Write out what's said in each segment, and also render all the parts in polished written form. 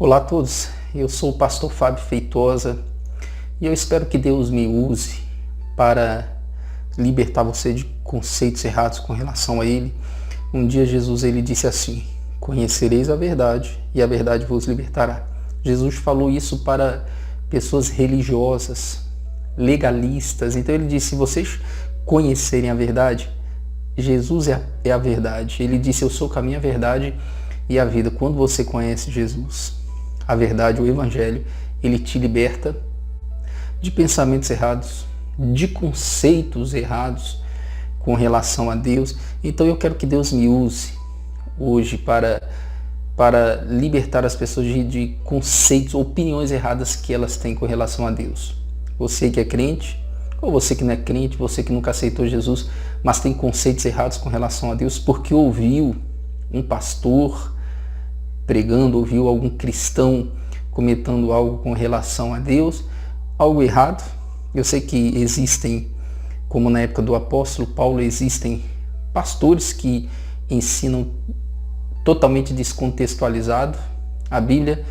Olá a todos, eu sou o pastor Fábio Feitosa e eu espero que Deus me use para libertar você de conceitos errados com relação a Ele. Um dia Jesus ele disse assim: conhecereis a verdade e a verdade vos libertará. Jesus falou isso para pessoas religiosas, legalistas. Então ele disse: se vocês conhecerem a verdade, Jesus é a verdade. Ele disse: eu sou o caminho, a verdade e a vida. Quando você conhece Jesus, a verdade, o Evangelho, ele te liberta de pensamentos errados, de conceitos errados com relação a Deus. Então eu quero que Deus me use hoje para libertar as pessoas de conceitos, opiniões erradas que elas têm com relação a Deus. Você que é crente, ou você que não é crente, você que nunca aceitou Jesus, mas tem conceitos errados com relação a Deus porque ouviu um pastor pregando, ouviu algum cristão comentando algo com relação a Deus, algo errado. Eu sei que existem, como na época do apóstolo Paulo, existem pastores que ensinam totalmente descontextualizado a Bíblia,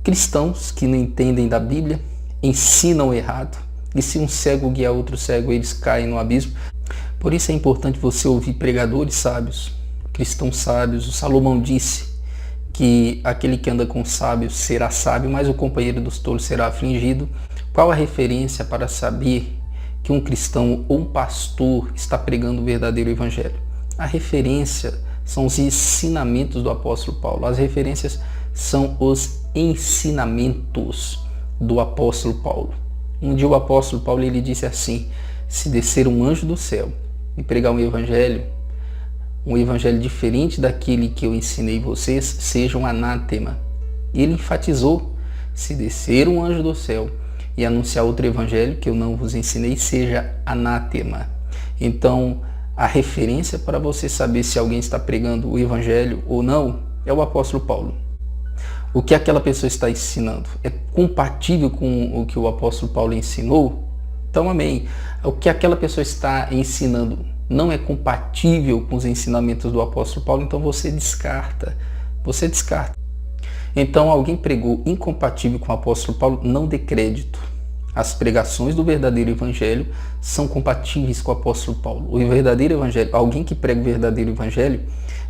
cristãos que não entendem da Bíblia, ensinam errado, e se um cego guiar outro cego, eles caem no abismo. Por isso é importante você ouvir pregadores sábios, cristãos sábios. O Salomão disse que aquele que anda com sábios será sábio, mas o companheiro dos tolos será afligido. Qual a referência para saber que um cristão ou um pastor está pregando o verdadeiro evangelho? A referência são os ensinamentos do apóstolo Paulo. As referências são os ensinamentos do apóstolo Paulo. Um dia o apóstolo Paulo ele disse assim: se descer um anjo do céu e pregar um evangelho diferente daquele que eu ensinei vocês, seja um anátema. E ele enfatizou: se descer um anjo do céu e anunciar outro evangelho que eu não vos ensinei, seja anátema. Então, a referência para você saber se alguém está pregando o evangelho ou não é o apóstolo Paulo. O que aquela pessoa está ensinando é compatível com o que o apóstolo Paulo ensinou? Então, amém. O que aquela pessoa está ensinando não é compatível com os ensinamentos do apóstolo Paulo, então você descarta. Você descarta. Então, alguém pregou incompatível com o apóstolo Paulo, não dê crédito. As pregações do verdadeiro evangelho são compatíveis com o apóstolo Paulo. O verdadeiro evangelho, alguém que prega o verdadeiro evangelho,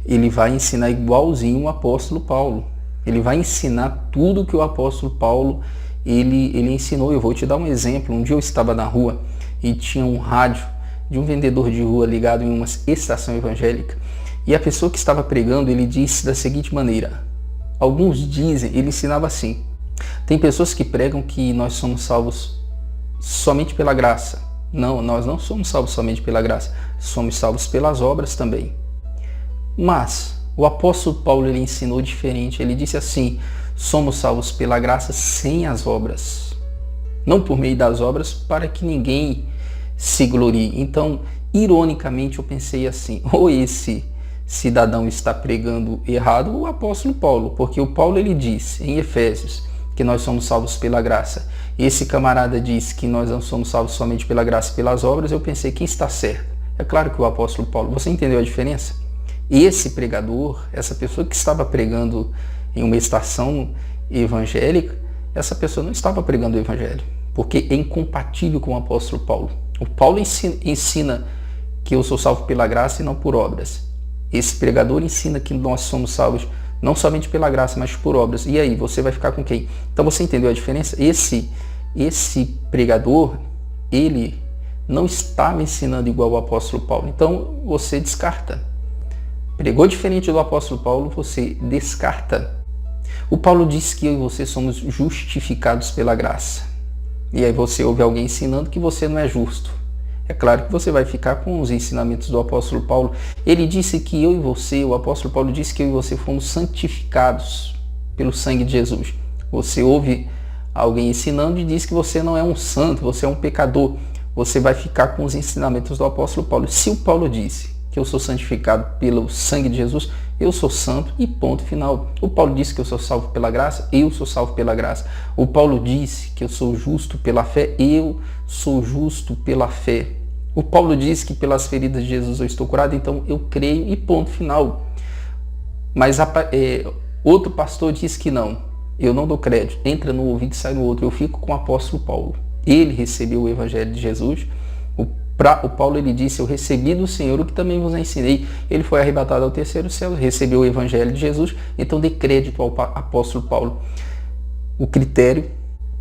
ele vai ensinar igualzinho o apóstolo Paulo. Ele vai ensinar tudo que o apóstolo Paulo ele ensinou. Eu vou te dar um exemplo. Um dia eu estava na rua e tinha um rádio de um vendedor de rua ligado em uma estação evangélica, e a pessoa que estava pregando, ele disse da seguinte maneira: alguns dizem, ele ensinava assim: tem pessoas que pregam que nós somos salvos somente pela graça. Não, nós não somos salvos somente pela graça, somos salvos pelas obras também. Mas o apóstolo Paulo ele ensinou diferente. Ele disse assim: somos salvos pela graça sem as obras, não por meio das obras, para que ninguém se glorie. Então, ironicamente, eu pensei assim: ou esse cidadão está pregando errado, o apóstolo Paulo, porque o Paulo ele diz em Efésios que nós somos salvos pela graça. Esse camarada diz que nós não somos salvos somente pela graça e pelas obras. Eu pensei, quem está certo? É claro que o apóstolo Paulo. Você entendeu a diferença? Esse pregador, essa pessoa que estava pregando em uma estação evangélica, essa pessoa não estava pregando o evangelho, porque é incompatível com o apóstolo Paulo. O Paulo ensina que eu sou salvo pela graça e não por obras. Esse pregador ensina que nós somos salvos não somente pela graça, mas por obras. E aí, você vai ficar com quem? Então você entendeu a diferença? Esse pregador, ele não estava ensinando igual ao apóstolo Paulo. Então você descarta. Pregou diferente do apóstolo Paulo, você descarta. O Paulo disse que eu e você somos justificados pela graça. E aí você ouve alguém ensinando que você não é justo. É claro que você vai ficar com os ensinamentos do apóstolo Paulo. Ele disse que eu e você, o apóstolo Paulo disse que eu e você fomos santificados pelo sangue de Jesus. Você ouve alguém ensinando e diz que você não é um santo, você é um pecador. Você vai ficar com os ensinamentos do apóstolo Paulo. Se o Paulo disse que eu sou santificado pelo sangue de Jesus, eu sou santo e ponto final. O Paulo disse que eu sou salvo pela graça, eu sou salvo pela graça. O Paulo disse que eu sou justo pela fé, eu sou justo pela fé. O Paulo disse que pelas feridas de Jesus eu estou curado, então eu creio e ponto final. Mas outro pastor disse que não. eu não dou crédito, entra no ouvido e sai no outro. Eu fico com o apóstolo Paulo. Ele recebeu o evangelho de Jesus. O Paulo, ele disse, eu recebi do Senhor o que também vos ensinei. Ele foi arrebatado ao terceiro céu, recebeu o evangelho de Jesus, então dê crédito ao apóstolo Paulo. O critério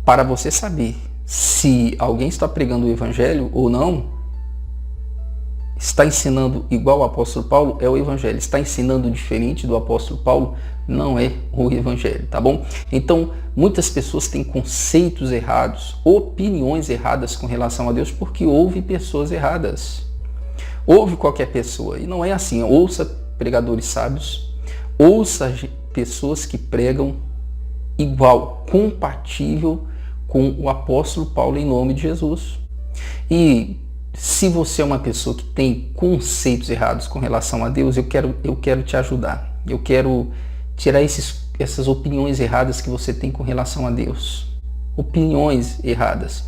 para você saber se alguém está pregando o evangelho ou não, está ensinando igual ao apóstolo Paulo, é o evangelho. Está ensinando diferente do apóstolo Paulo, não é o evangelho, tá bom? Então, muitas pessoas têm conceitos errados, opiniões erradas com relação a Deus, porque ouve pessoas erradas. Ouve qualquer pessoa, e não é assim. Ouça pregadores sábios, ouça pessoas que pregam igual, compatível com o apóstolo Paulo em nome de Jesus. E se você é uma pessoa que tem conceitos errados com relação a Deus, eu quero te ajudar. Eu quero tirar essas opiniões erradas que você tem com relação a Deus. Opiniões erradas.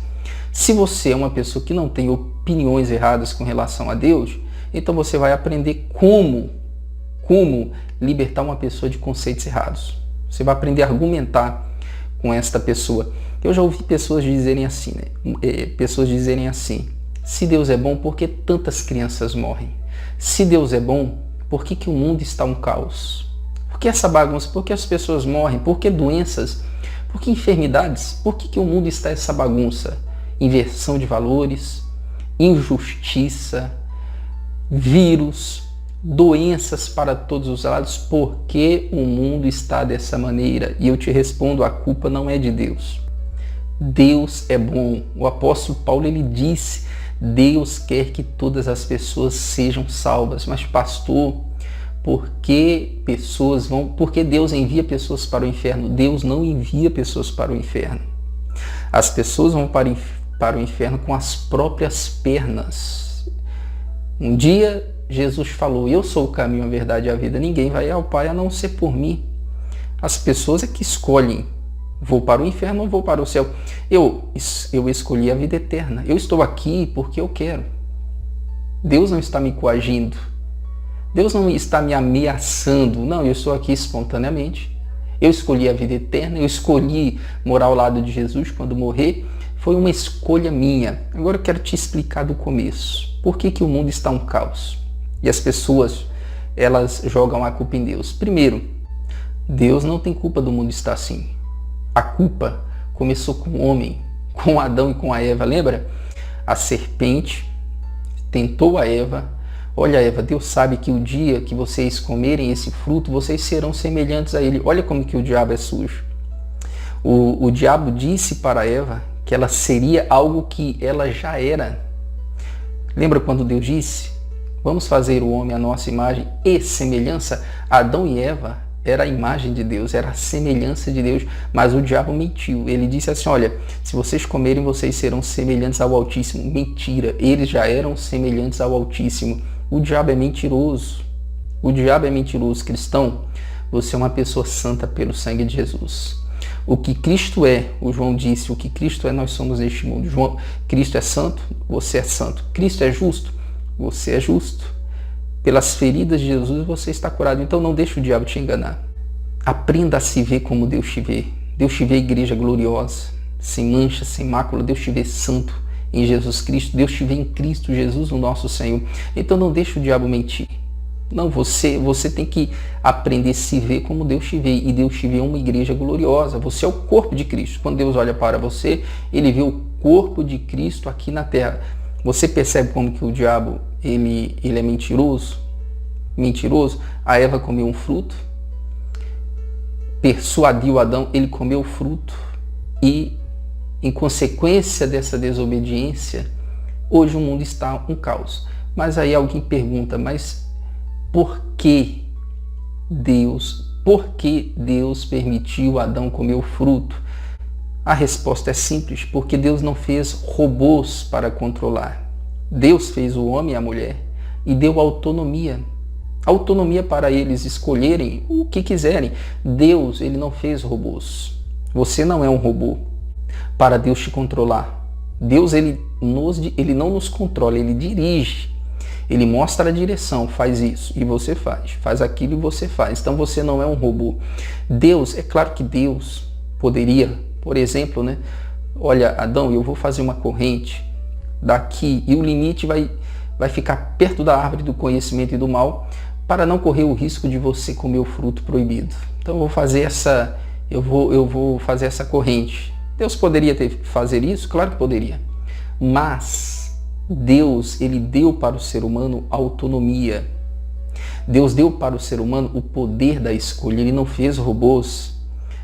Se você é uma pessoa que não tem opiniões erradas com relação a Deus, então você vai aprender como libertar uma pessoa de conceitos errados. Você vai aprender a argumentar com esta pessoa. Eu já ouvi pessoas dizerem assim, se Deus é bom, por que tantas crianças morrem? Se Deus é bom, por que o mundo está um caos? Por que essa bagunça? Por que as pessoas morrem? Por que doenças? Por que enfermidades? Por que o mundo está essa bagunça? Inversão de valores, injustiça, vírus, doenças para todos os lados. Por que o mundo está dessa maneira? E eu te respondo, a culpa não é de Deus. Deus é bom. O apóstolo Paulo, ele disse, Deus quer que todas as pessoas sejam salvas. Mas pastor, por que Deus envia pessoas para o inferno? Deus não envia pessoas para o inferno. As pessoas vão para o inferno com as próprias pernas. Um dia Jesus falou, eu sou o caminho, a verdade e a vida. Ninguém vai ao Pai a não ser por mim. As pessoas é que escolhem. Vou para o inferno ou vou para o céu? Eu escolhi a vida eterna. Eu estou aqui porque eu quero. Deus não está me coagindo. Deus não está me ameaçando. Não, eu estou aqui espontaneamente. Eu escolhi a vida eterna. Eu escolhi morar ao lado de Jesus quando morrer. Foi uma escolha minha. Agora eu quero te explicar do começo. Por que o mundo está um caos? E as pessoas, elas jogam a culpa em Deus. Primeiro, Deus não tem culpa do mundo estar assim. A culpa começou com o homem, com Adão e com a Eva, lembra? A serpente tentou a Eva. Olha, Eva, Deus sabe que o dia que vocês comerem esse fruto, vocês serão semelhantes a ele. Olha como que o diabo é sujo. O diabo disse para Eva que ela seria algo que ela já era. Lembra quando Deus disse, vamos fazer o homem à nossa imagem e semelhança? Adão e Eva era a imagem de Deus, era a semelhança de Deus, mas o diabo mentiu. Ele disse assim, olha, se vocês comerem, vocês serão semelhantes ao Altíssimo. Mentira, eles já eram semelhantes ao Altíssimo. O diabo é mentiroso. O diabo é mentiroso. Cristão, você é uma pessoa santa pelo sangue de Jesus. O que Cristo é, o João disse, o que Cristo é, nós somos neste mundo. Cristo é santo, você é santo. Cristo é justo, você é justo. Pelas feridas de Jesus você está curado. Então não deixe o diabo te enganar. Aprenda a se ver como Deus te vê. Deus te vê igreja gloriosa, sem mancha, sem mácula. Deus te vê santo em Jesus Cristo. Deus te vê em Cristo Jesus, o nosso Senhor. Então não deixe o diabo mentir. Não, você tem que aprender a se ver como Deus te vê. E Deus te vê uma igreja gloriosa. Você é o corpo de Cristo. Quando Deus olha para você, Ele vê o corpo de Cristo aqui na terra. Você percebe como que o diabo ele é mentiroso? Mentiroso. A Eva comeu um fruto, persuadiu Adão, ele comeu o fruto e, em consequência dessa desobediência, hoje o mundo está um caos. Mas aí alguém pergunta, mas por que Deus permitiu Adão comer o fruto? A resposta é simples, porque Deus não fez robôs para controlar. Deus fez o homem e a mulher e deu autonomia. Autonomia para eles escolherem o que quiserem. Deus, ele não fez robôs. Você não é um robô para Deus te controlar. Deus, ele não nos controla, ele dirige. Ele mostra a direção, faz isso e você faz aquilo e você faz. Então você não é um robô. Deus, é claro que Deus poderia, por exemplo, né? Olha, Adão, eu vou fazer uma corrente daqui e o limite vai ficar perto da árvore do conhecimento e do mal, para não correr o risco de você comer o fruto proibido. Então eu vou fazer essa corrente. Deus poderia fazer isso? Claro que poderia. Mas Deus, ele deu para o ser humano autonomia. Deus deu para o ser humano o poder da escolha. Ele não fez robôs.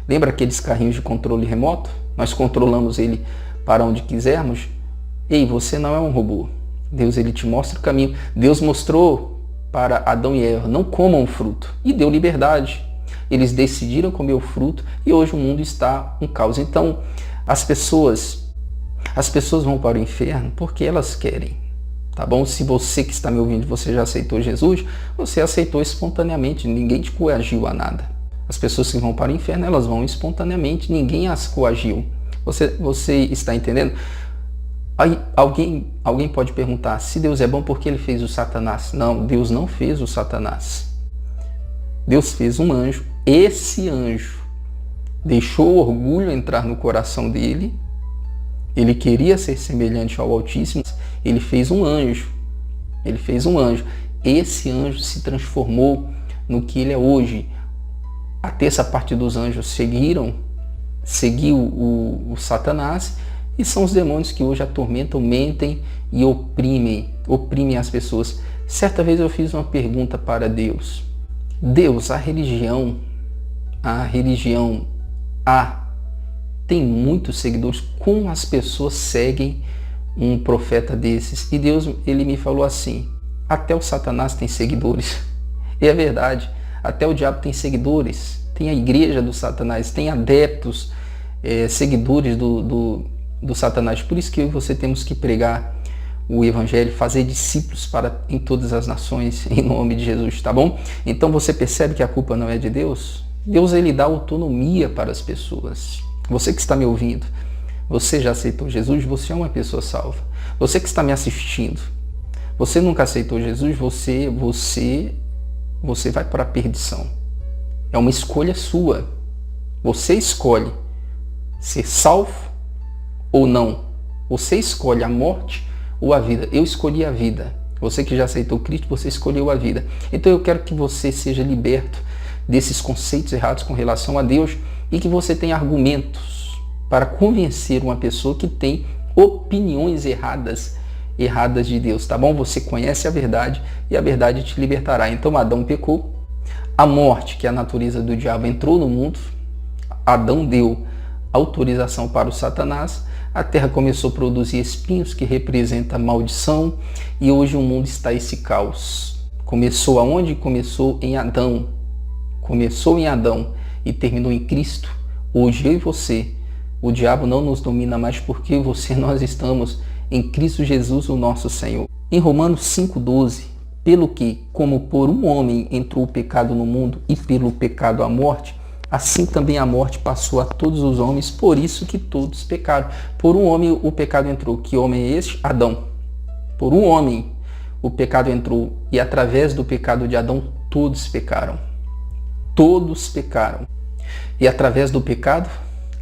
Lembra aqueles carrinhos de controle remoto? Nós controlamos ele para onde quisermos. Ei, você não é um robô. Deus, ele te mostra o caminho. Deus mostrou para Adão e Eva, não comam o fruto. E deu liberdade. Eles decidiram comer o fruto e hoje o mundo está um caos. Então, as pessoas vão para o inferno porque elas querem. Tá bom? Se você que está me ouvindo, você já aceitou Jesus, você aceitou espontaneamente. Ninguém te coagiu a nada. As pessoas que vão para o inferno, elas vão espontaneamente. Ninguém as coagiu. Você está entendendo? Aí alguém pode perguntar, se Deus é bom, por que ele fez o Satanás? Não, Deus não fez o Satanás. Deus fez um anjo. Esse anjo deixou o orgulho entrar no coração dele. Ele queria ser semelhante ao Altíssimo. Ele fez um anjo. Ele fez um anjo. Esse anjo se transformou no que ele é hoje. A terça parte dos anjos seguiu o Satanás. E são os demônios que hoje atormentam, mentem e oprimem as pessoas. Certa vez eu fiz uma pergunta para Deus. Deus, a religião A tem muitos seguidores. Como as pessoas seguem um profeta desses? E Deus, ele me falou assim, até o Satanás tem seguidores. E é verdade, até o diabo tem seguidores. Tem a igreja do Satanás, tem adeptos, seguidores do Satanás. Por isso que eu e você temos que pregar o evangelho, fazer discípulos em todas as nações, em nome de Jesus, tá bom? Então você percebe que a culpa não é de Deus? Deus, ele dá autonomia para as pessoas. Você que está me ouvindo, você já aceitou Jesus? Você é uma pessoa salva. Você que está me assistindo, você nunca aceitou Jesus? Você vai para a perdição. É uma escolha sua. Você escolhe ser salvo ou não. Você escolhe a morte ou a vida. Eu escolhi a vida. Você que já aceitou Cristo, você escolheu a vida. Então eu quero que você seja liberto desses conceitos errados com relação a Deus e que você tenha argumentos para convencer uma pessoa que tem opiniões erradas de Deus, tá bom? Você conhece a verdade e a verdade te libertará. Então Adão pecou, a morte, que é a natureza do diabo, entrou no mundo, Adão deu autorização para o Satanás, a terra começou a produzir espinhos, que representa a maldição, e hoje o mundo está esse caos. Começou aonde? Começou em Adão. Começou em Adão e terminou em Cristo. Hoje eu e você, o diabo não nos domina mais, porque nós estamos em Cristo Jesus, o nosso Senhor. Em Romanos 5,12, pelo que, como por um homem entrou o pecado no mundo e pelo pecado a morte, assim também a morte passou a todos os homens, por isso que todos pecaram. Por um homem o pecado entrou. Que homem é este? Adão. Por um homem o pecado entrou e através do pecado de Adão todos pecaram. Todos pecaram. E através do pecado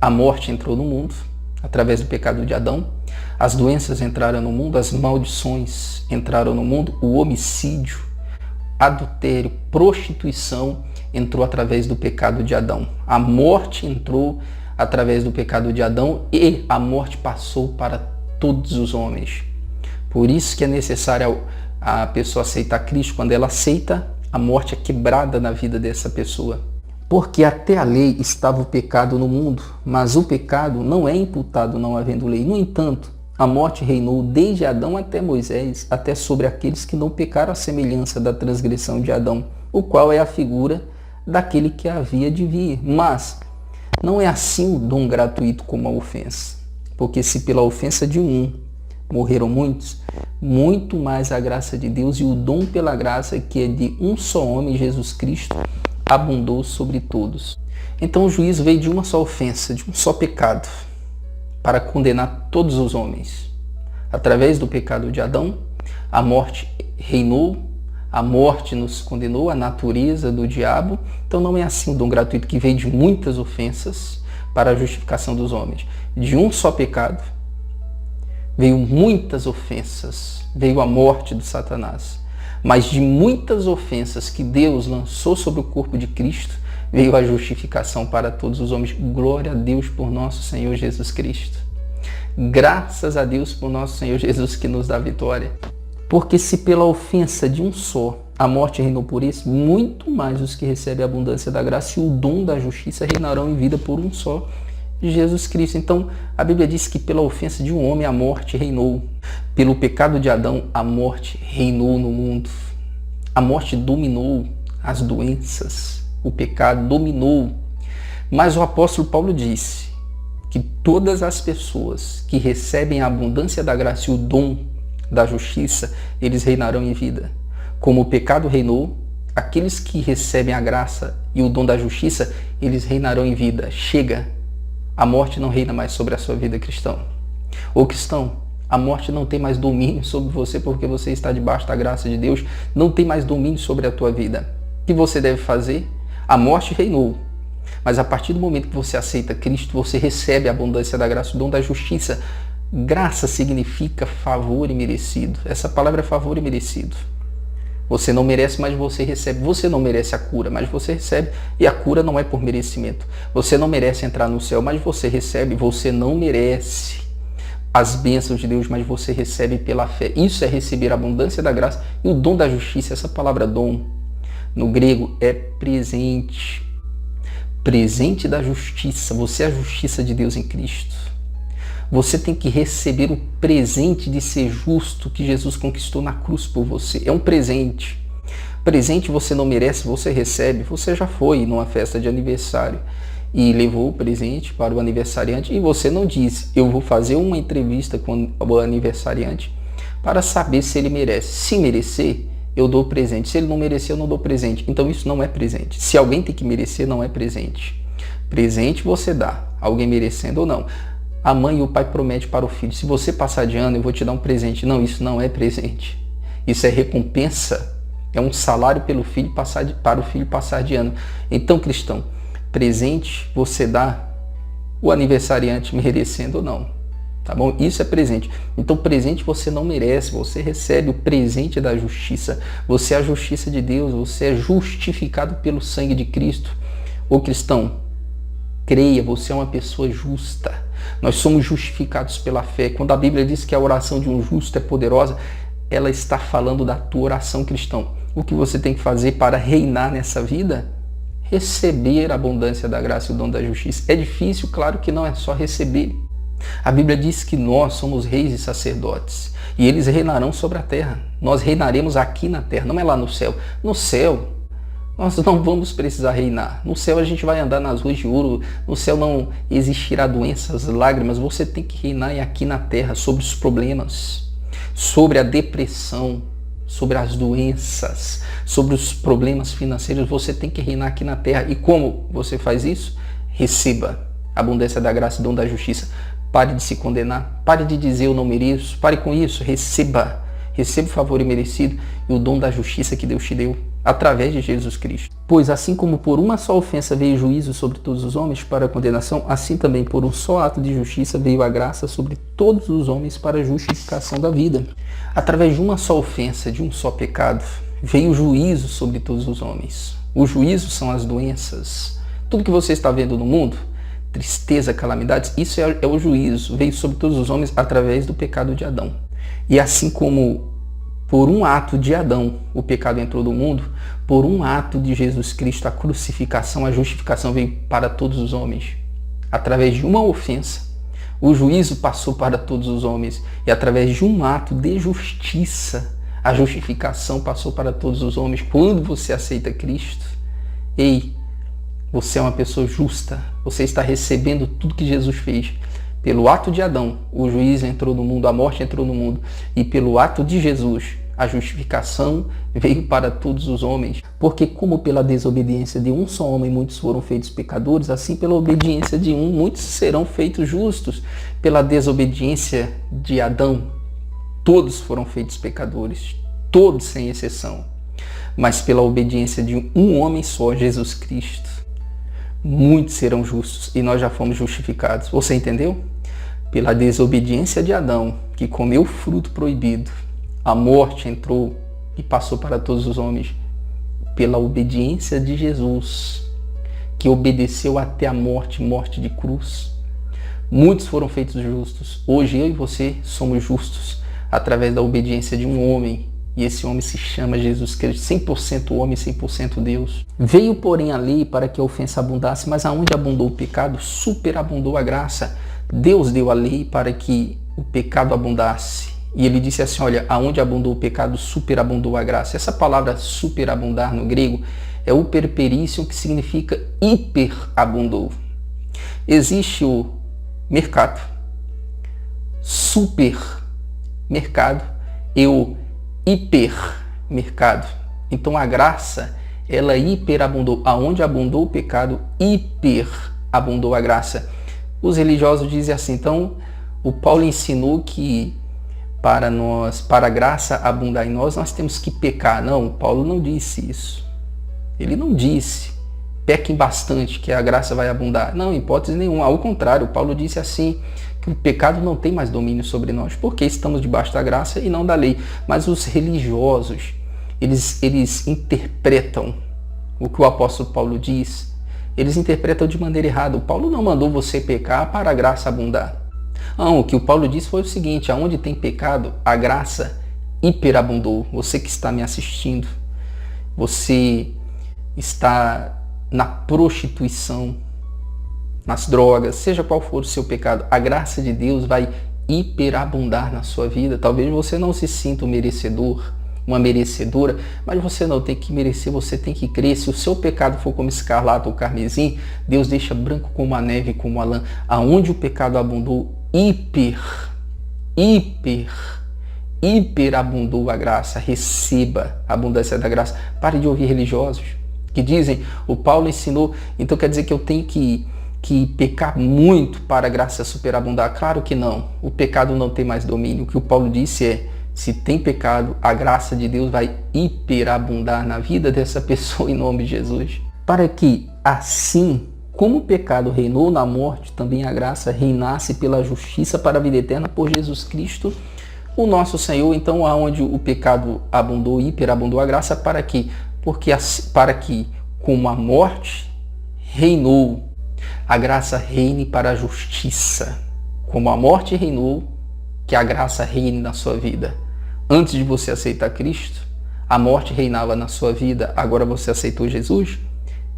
a morte entrou no mundo. Através do pecado de Adão as doenças entraram no mundo, as maldições entraram no mundo, o homicídio, adultério, prostituição entrou através do pecado de Adão. A morte entrou através do pecado de Adão e a morte passou para todos os homens. Por isso que é necessário a pessoa aceitar Cristo. Quando ela aceita, a morte é quebrada na vida dessa pessoa. Porque até a lei estava o pecado no mundo, mas o pecado não é imputado não havendo lei. No entanto, a morte reinou desde Adão até Moisés, até sobre aqueles que não pecaram à semelhança da transgressão de Adão, o qual é a figura daquele que havia de vir. Mas não é assim o dom gratuito como a ofensa. Porque se pela ofensa de um morreram muitos, muito mais a graça de Deus e o dom pela graça, que é de um só homem, Jesus Cristo, abundou sobre todos. Então o juízo veio de uma só ofensa, de um só pecado, para condenar todos os homens. Através do pecado de Adão, a morte reinou, a morte nos condenou, a natureza do diabo. Então não é assim o dom gratuito, que veio de muitas ofensas, para a justificação dos homens. De um só pecado veio muitas ofensas, veio a morte do Satanás. Mas de muitas ofensas que Deus lançou sobre o corpo de Cristo, veio a justificação para todos os homens. Glória a Deus por nosso Senhor Jesus Cristo. Graças a Deus por nosso Senhor Jesus que nos dá vitória. Porque se pela ofensa de um só a morte reinou por esse, muito mais os que recebem a abundância da graça e o dom da justiça reinarão em vida por um só, Jesus Cristo. Então, a Bíblia diz que pela ofensa de um homem a morte reinou. Pelo pecado de Adão, a morte reinou no mundo. A morte dominou as doenças. O pecado dominou. Mas o apóstolo Paulo disse que todas as pessoas que recebem a abundância da graça e o dom da justiça, eles reinarão em vida. Como o pecado reinou, aqueles que recebem a graça e o dom da justiça, eles reinarão em vida. Chega! A morte não reina mais sobre a sua vida, cristão. Ô cristão, a morte não tem mais domínio sobre você porque você está debaixo da graça de Deus. Não tem mais domínio sobre a tua vida. O que você deve fazer? A morte reinou. Mas a partir do momento que você aceita Cristo, você recebe a abundância da graça, o dom da justiça. Graça significa favor e merecido. Essa palavra é favor e merecido. Você não merece, mas você recebe. Você não merece a cura, mas você recebe. E a cura não é por merecimento. Você não merece entrar no céu, mas você recebe. Você não merece as bênçãos de Deus, mas você recebe pela fé. Isso é receber a abundância da graça e o dom da justiça. Essa palavra dom, no grego, é presente. Presente da justiça. Você é a justiça de Deus em Cristo. Você tem que receber o presente de ser justo que Jesus conquistou na cruz por você. É um presente. Presente você não merece, você recebe. Você já foi numa festa de aniversário e levou o presente para o aniversariante e você não disse: eu vou fazer uma entrevista com o aniversariante para saber se ele merece. Se merecer, eu dou presente. Se ele não merecer, eu não dou presente. Então isso não é presente. Se alguém tem que merecer, não é presente. Presente você dá, alguém merecendo ou não. A mãe e o pai prometem para o filho: se você passar de ano, eu vou te dar um presente. Não, isso não é presente. Isso é recompensa. É um salário para o filho passar de ano. Então, cristão, presente você dá, o aniversariante merecendo ou não. Tá bom? Isso é presente. Então, presente você não merece. Você recebe o presente da justiça. Você é a justiça de Deus. Você é justificado pelo sangue de Cristo. Ô cristão, creia, você é uma pessoa justa. Nós somos justificados pela fé. Quando a Bíblia diz que a oração de um justo é poderosa, ela está falando da tua oração, cristão. O que você tem que fazer para reinar nessa vida? Receber a abundância da graça e o dom da justiça. É difícil? Claro que não, é só receber. A Bíblia diz que nós somos reis e sacerdotes e eles reinarão sobre a terra. Nós reinaremos aqui na terra, não é lá no céu. No céu, nós não vamos precisar reinar. No céu a gente vai andar nas ruas de ouro. No céu não existirá doenças, lágrimas. Você tem que reinar aqui na terra sobre os problemas, sobre a depressão, sobre as doenças, sobre os problemas financeiros. Você tem que reinar aqui na terra. E como você faz isso? Receba a abundância da graça e dom da justiça. Pare de se condenar. Pare de dizer eu não mereço. Pare com isso. Receba. Receba o favor imerecido e o dom da justiça que Deus te deu através de Jesus Cristo. Pois assim como por uma só ofensa veio juízo sobre todos os homens para a condenação, assim também por um só ato de justiça veio a graça sobre todos os homens para a justificação da vida. Através de uma só ofensa, de um só pecado, veio o juízo sobre todos os homens. O juízo são as doenças. Tudo que você está vendo no mundo, tristeza, calamidades, isso é o juízo. Veio sobre todos os homens através do pecado de Adão. E assim como por um ato de Adão o pecado entrou no mundo, por um ato de Jesus Cristo, a crucificação, a justificação veio para todos os homens. Através de uma ofensa, o juízo passou para todos os homens. E através de um ato de justiça, a justificação passou para todos os homens. Quando você aceita Cristo, ei, você é uma pessoa justa. Você está recebendo tudo que Jesus fez. Pelo ato de Adão, o juízo entrou no mundo, a morte entrou no mundo. E pelo ato de Jesus, a justificação veio para todos os homens. Porque como pela desobediência de um só homem muitos foram feitos pecadores, assim pela obediência de um muitos serão feitos justos. Pela desobediência de Adão, todos foram feitos pecadores, todos sem exceção. Mas pela obediência de um homem só, Jesus Cristo, muitos serão justos, e nós já fomos justificados. Você entendeu? Pela desobediência de Adão, que comeu o fruto proibido, a morte entrou e passou para todos os homens. Pela obediência de Jesus, que obedeceu até a morte, morte de cruz, muitos foram feitos justos. Hoje eu e você somos justos através da obediência de um homem, e esse homem se chama Jesus Cristo, 100% homem, 100% Deus. Veio, porém, a lei para que a ofensa abundasse, mas aonde abundou o pecado, superabundou a graça. Deus deu a lei para que o pecado abundasse. E ele disse assim, olha, aonde abundou o pecado, superabundou a graça. Essa palavra superabundar no grego é o perperício, que significa hiperabundou. Existe o mercado, supermercado e o hipermercado. Então a graça, ela hiperabundou. Aonde abundou o pecado, hiperabundou a graça. Os religiosos dizem assim, então o Paulo ensinou que para a graça abundar em nós temos que pecar. Não, Paulo não disse isso. Ele não disse, pequem bastante que a graça vai abundar. Não, em hipótese nenhuma. Ao contrário, Paulo disse assim, que o pecado não tem mais domínio sobre nós, porque estamos debaixo da graça e não da lei. Mas os religiosos, eles interpretam o que o apóstolo Paulo diz, eles interpretam de maneira errada. O Paulo não mandou você pecar para a graça abundar. Não, o que o Paulo disse foi o seguinte, aonde tem pecado, a graça hiperabundou. Você que está me assistindo, você está na prostituição, nas drogas, seja qual for o seu pecado, a graça de Deus vai hiperabundar na sua vida. Talvez você não se sinta um merecedor, uma merecedora, mas você não tem que merecer, você tem que crer. Se o seu pecado for como escarlata ou carmesim, Deus deixa branco como a neve, como a lã. Aonde o pecado abundou, hiperabundou a graça. Receba a abundância da graça. Pare de ouvir religiosos que dizem, o Paulo ensinou, então quer dizer que eu tenho que pecar muito para a graça superabundar. Claro que não. O pecado não tem mais domínio. O que o Paulo disse é, se tem pecado, a graça de Deus vai hiperabundar na vida dessa pessoa em nome de Jesus. Para que assim, como o pecado reinou na morte, também a graça reinasse pela justiça para a vida eterna por Jesus Cristo, o nosso Senhor. Então, aonde o pecado abundou, hiperabundou a graça, para que como a morte reinou, a graça reine para a justiça. Como a morte reinou, que a graça reine na sua vida. Antes de você aceitar Cristo, a morte reinava na sua vida. Agora você aceitou Jesus?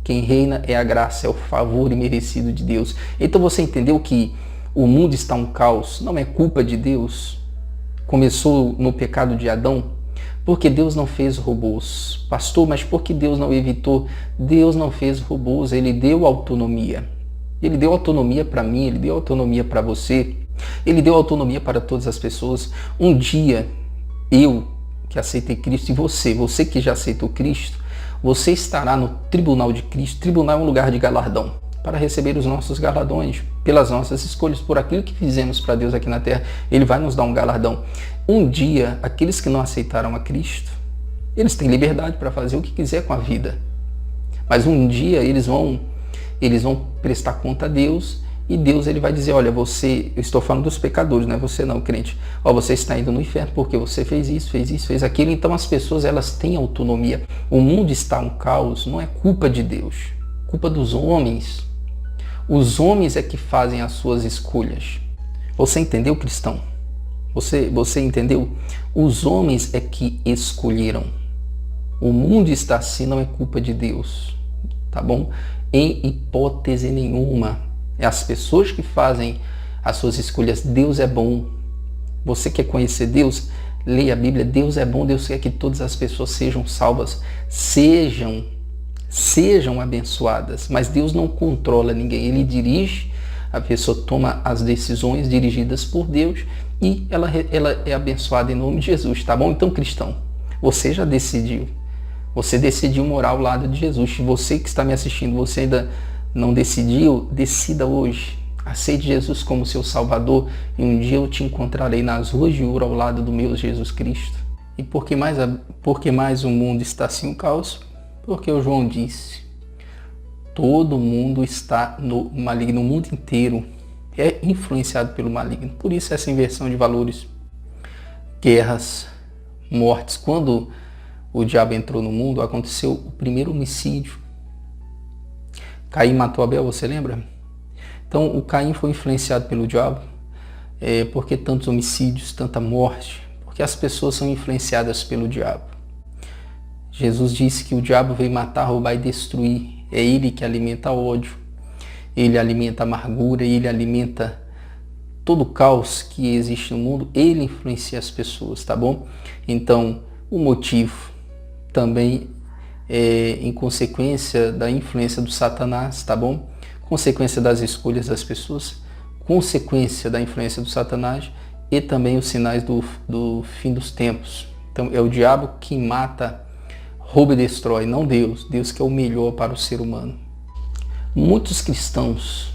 Quem reina é a graça, é o favor imerecido de Deus. Então você entendeu que o mundo está um caos, não é culpa de Deus. Começou no pecado de Adão, porque Deus não fez robôs. Pastor, mas por que Deus não evitou? Deus não fez robôs, Ele deu autonomia. Ele deu autonomia para mim, Ele deu autonomia para você, Ele deu autonomia para todas as pessoas. Um dia, eu que aceitei Cristo e você que já aceitou Cristo, você estará no tribunal de Cristo. Tribunal é um lugar de galardão, para receber os nossos galardões, pelas nossas escolhas, por aquilo que fizemos para Deus aqui na terra. Ele vai nos dar um galardão. Um dia, aqueles que não aceitaram a Cristo, eles têm liberdade para fazer o que quiser com a vida. Mas um dia eles vão prestar conta a Deus, e Deus ele vai dizer, olha, você, eu estou falando dos pecadores, não é você não, crente. Ó, você está indo no inferno porque você fez isso, fez aquilo. Então as pessoas, elas têm autonomia. O mundo está um caos, não é culpa de Deus, culpa dos homens. Os homens é que fazem as suas escolhas. Você entendeu, cristão? Você entendeu? Os homens é que escolheram. O mundo está assim, não é culpa de Deus. Tá bom? Em hipótese nenhuma. É as pessoas que fazem as suas escolhas. Deus é bom. Você quer conhecer Deus? Leia a Bíblia. Deus é bom. Deus quer que todas as pessoas sejam salvas. Sejam abençoadas. Mas Deus não controla ninguém. Ele dirige. A pessoa toma as decisões dirigidas por Deus e ela é abençoada em nome de Jesus. Tá bom? Então, cristão, você já decidiu. Você decidiu morar ao lado de Jesus. Se você que está me assistindo, você ainda não decidiu, decida hoje. Aceite Jesus como seu Salvador e um dia eu te encontrarei nas ruas de ouro ao lado do meu Jesus Cristo. E por que mais o mundo está assim um caos? Porque o João disse, Todo mundo está no maligno, o mundo inteiro é influenciado pelo maligno. Por isso essa inversão de valores, guerras, mortes. Quando o diabo entrou no mundo, aconteceu o primeiro homicídio. Caim matou Abel, você lembra? Então o Caim foi influenciado pelo diabo. Por que tantos homicídios, tanta morte? Porque as pessoas são influenciadas pelo diabo. Jesus disse que o diabo veio matar, roubar e destruir. É ele que alimenta ódio, ele alimenta amargura, ele alimenta todo o caos que existe no mundo, ele influencia as pessoas, tá bom? Então, o motivo também é em consequência da influência do Satanás, tá bom? Consequência das escolhas das pessoas, consequência da influência do Satanás e também os sinais do fim dos tempos. Então, é o diabo que mata, rouba e destrói, não Deus. Deus que é o melhor para o ser humano. Muitos cristãos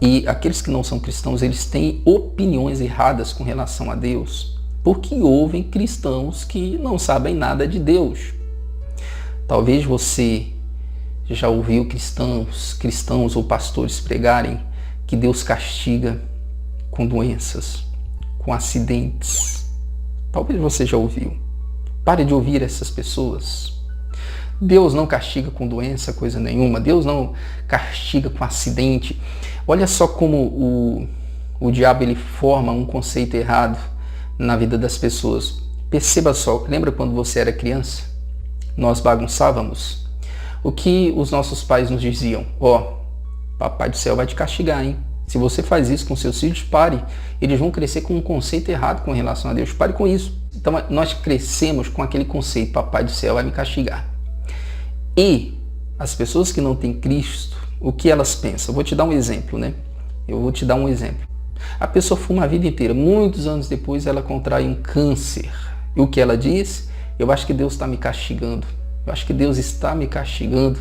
e aqueles que não são cristãos, eles têm opiniões erradas com relação a Deus, porque ouvem cristãos que não sabem nada de Deus. Talvez você já ouviu cristãos ou pastores pregarem que Deus castiga com doenças, com acidentes. Talvez você já ouviu. Pare de ouvir essas pessoas. Deus não castiga com doença, coisa nenhuma. Deus não castiga com acidente. Olha só como o diabo ele forma um conceito errado na vida das pessoas. Perceba só, lembra quando você era criança? Nós bagunçávamos. O que os nossos pais nos diziam? Papai do céu vai te castigar, hein? Se você faz isso com seus filhos, pare. Eles vão crescer com um conceito errado com relação a Deus. Pare com isso. Então nós crescemos com aquele conceito, papai do céu vai me castigar. E as pessoas que não têm Cristo, o que elas pensam? Eu vou te dar um exemplo, né? A pessoa fuma a vida inteira. Muitos anos depois ela contrai um câncer. E o que ela diz? Eu acho que Deus está me castigando. Eu acho que Deus está me castigando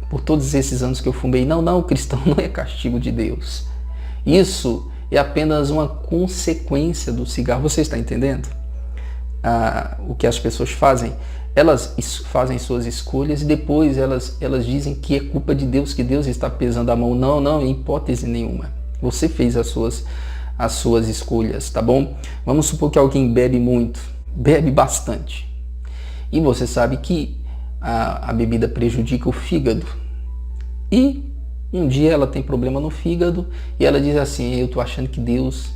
por todos esses anos que eu fumei. Não, cristão não é castigo de Deus. Isso é apenas uma consequência do cigarro. Você está entendendo? O que as pessoas fazem? Elas fazem suas escolhas e depois elas dizem que é culpa de Deus, que Deus está pesando a mão. Não, em hipótese nenhuma. Você fez as suas escolhas, tá bom? Vamos supor que alguém bebe muito, bebe bastante. E você sabe que a bebida prejudica o fígado. E um dia ela tem problema no fígado e ela diz assim, eu estou achando que Deus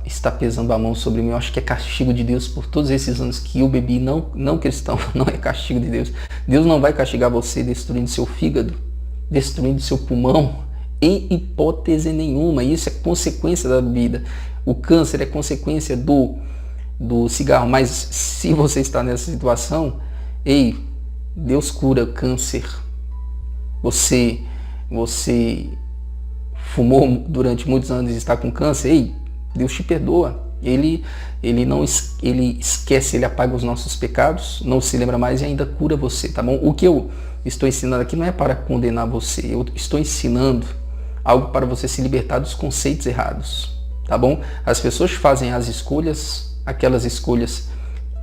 está pesando a mão sobre mim, eu acho que é castigo de Deus por todos esses anos que eu bebi. Não cristão, não é castigo de Deus. Deus não vai castigar você destruindo seu fígado, destruindo seu pulmão, em hipótese nenhuma. Isso é consequência da bebida. O câncer é consequência do cigarro, mas se você está nessa situação, Deus cura câncer. Você fumou durante muitos anos e está com câncer, Deus te perdoa. Ele esquece, ele apaga os nossos pecados, não se lembra mais e ainda cura você, tá bom? O que eu estou ensinando aqui não é para condenar você, eu estou ensinando algo para você se libertar dos conceitos errados, tá bom? As pessoas fazem as escolhas, aquelas escolhas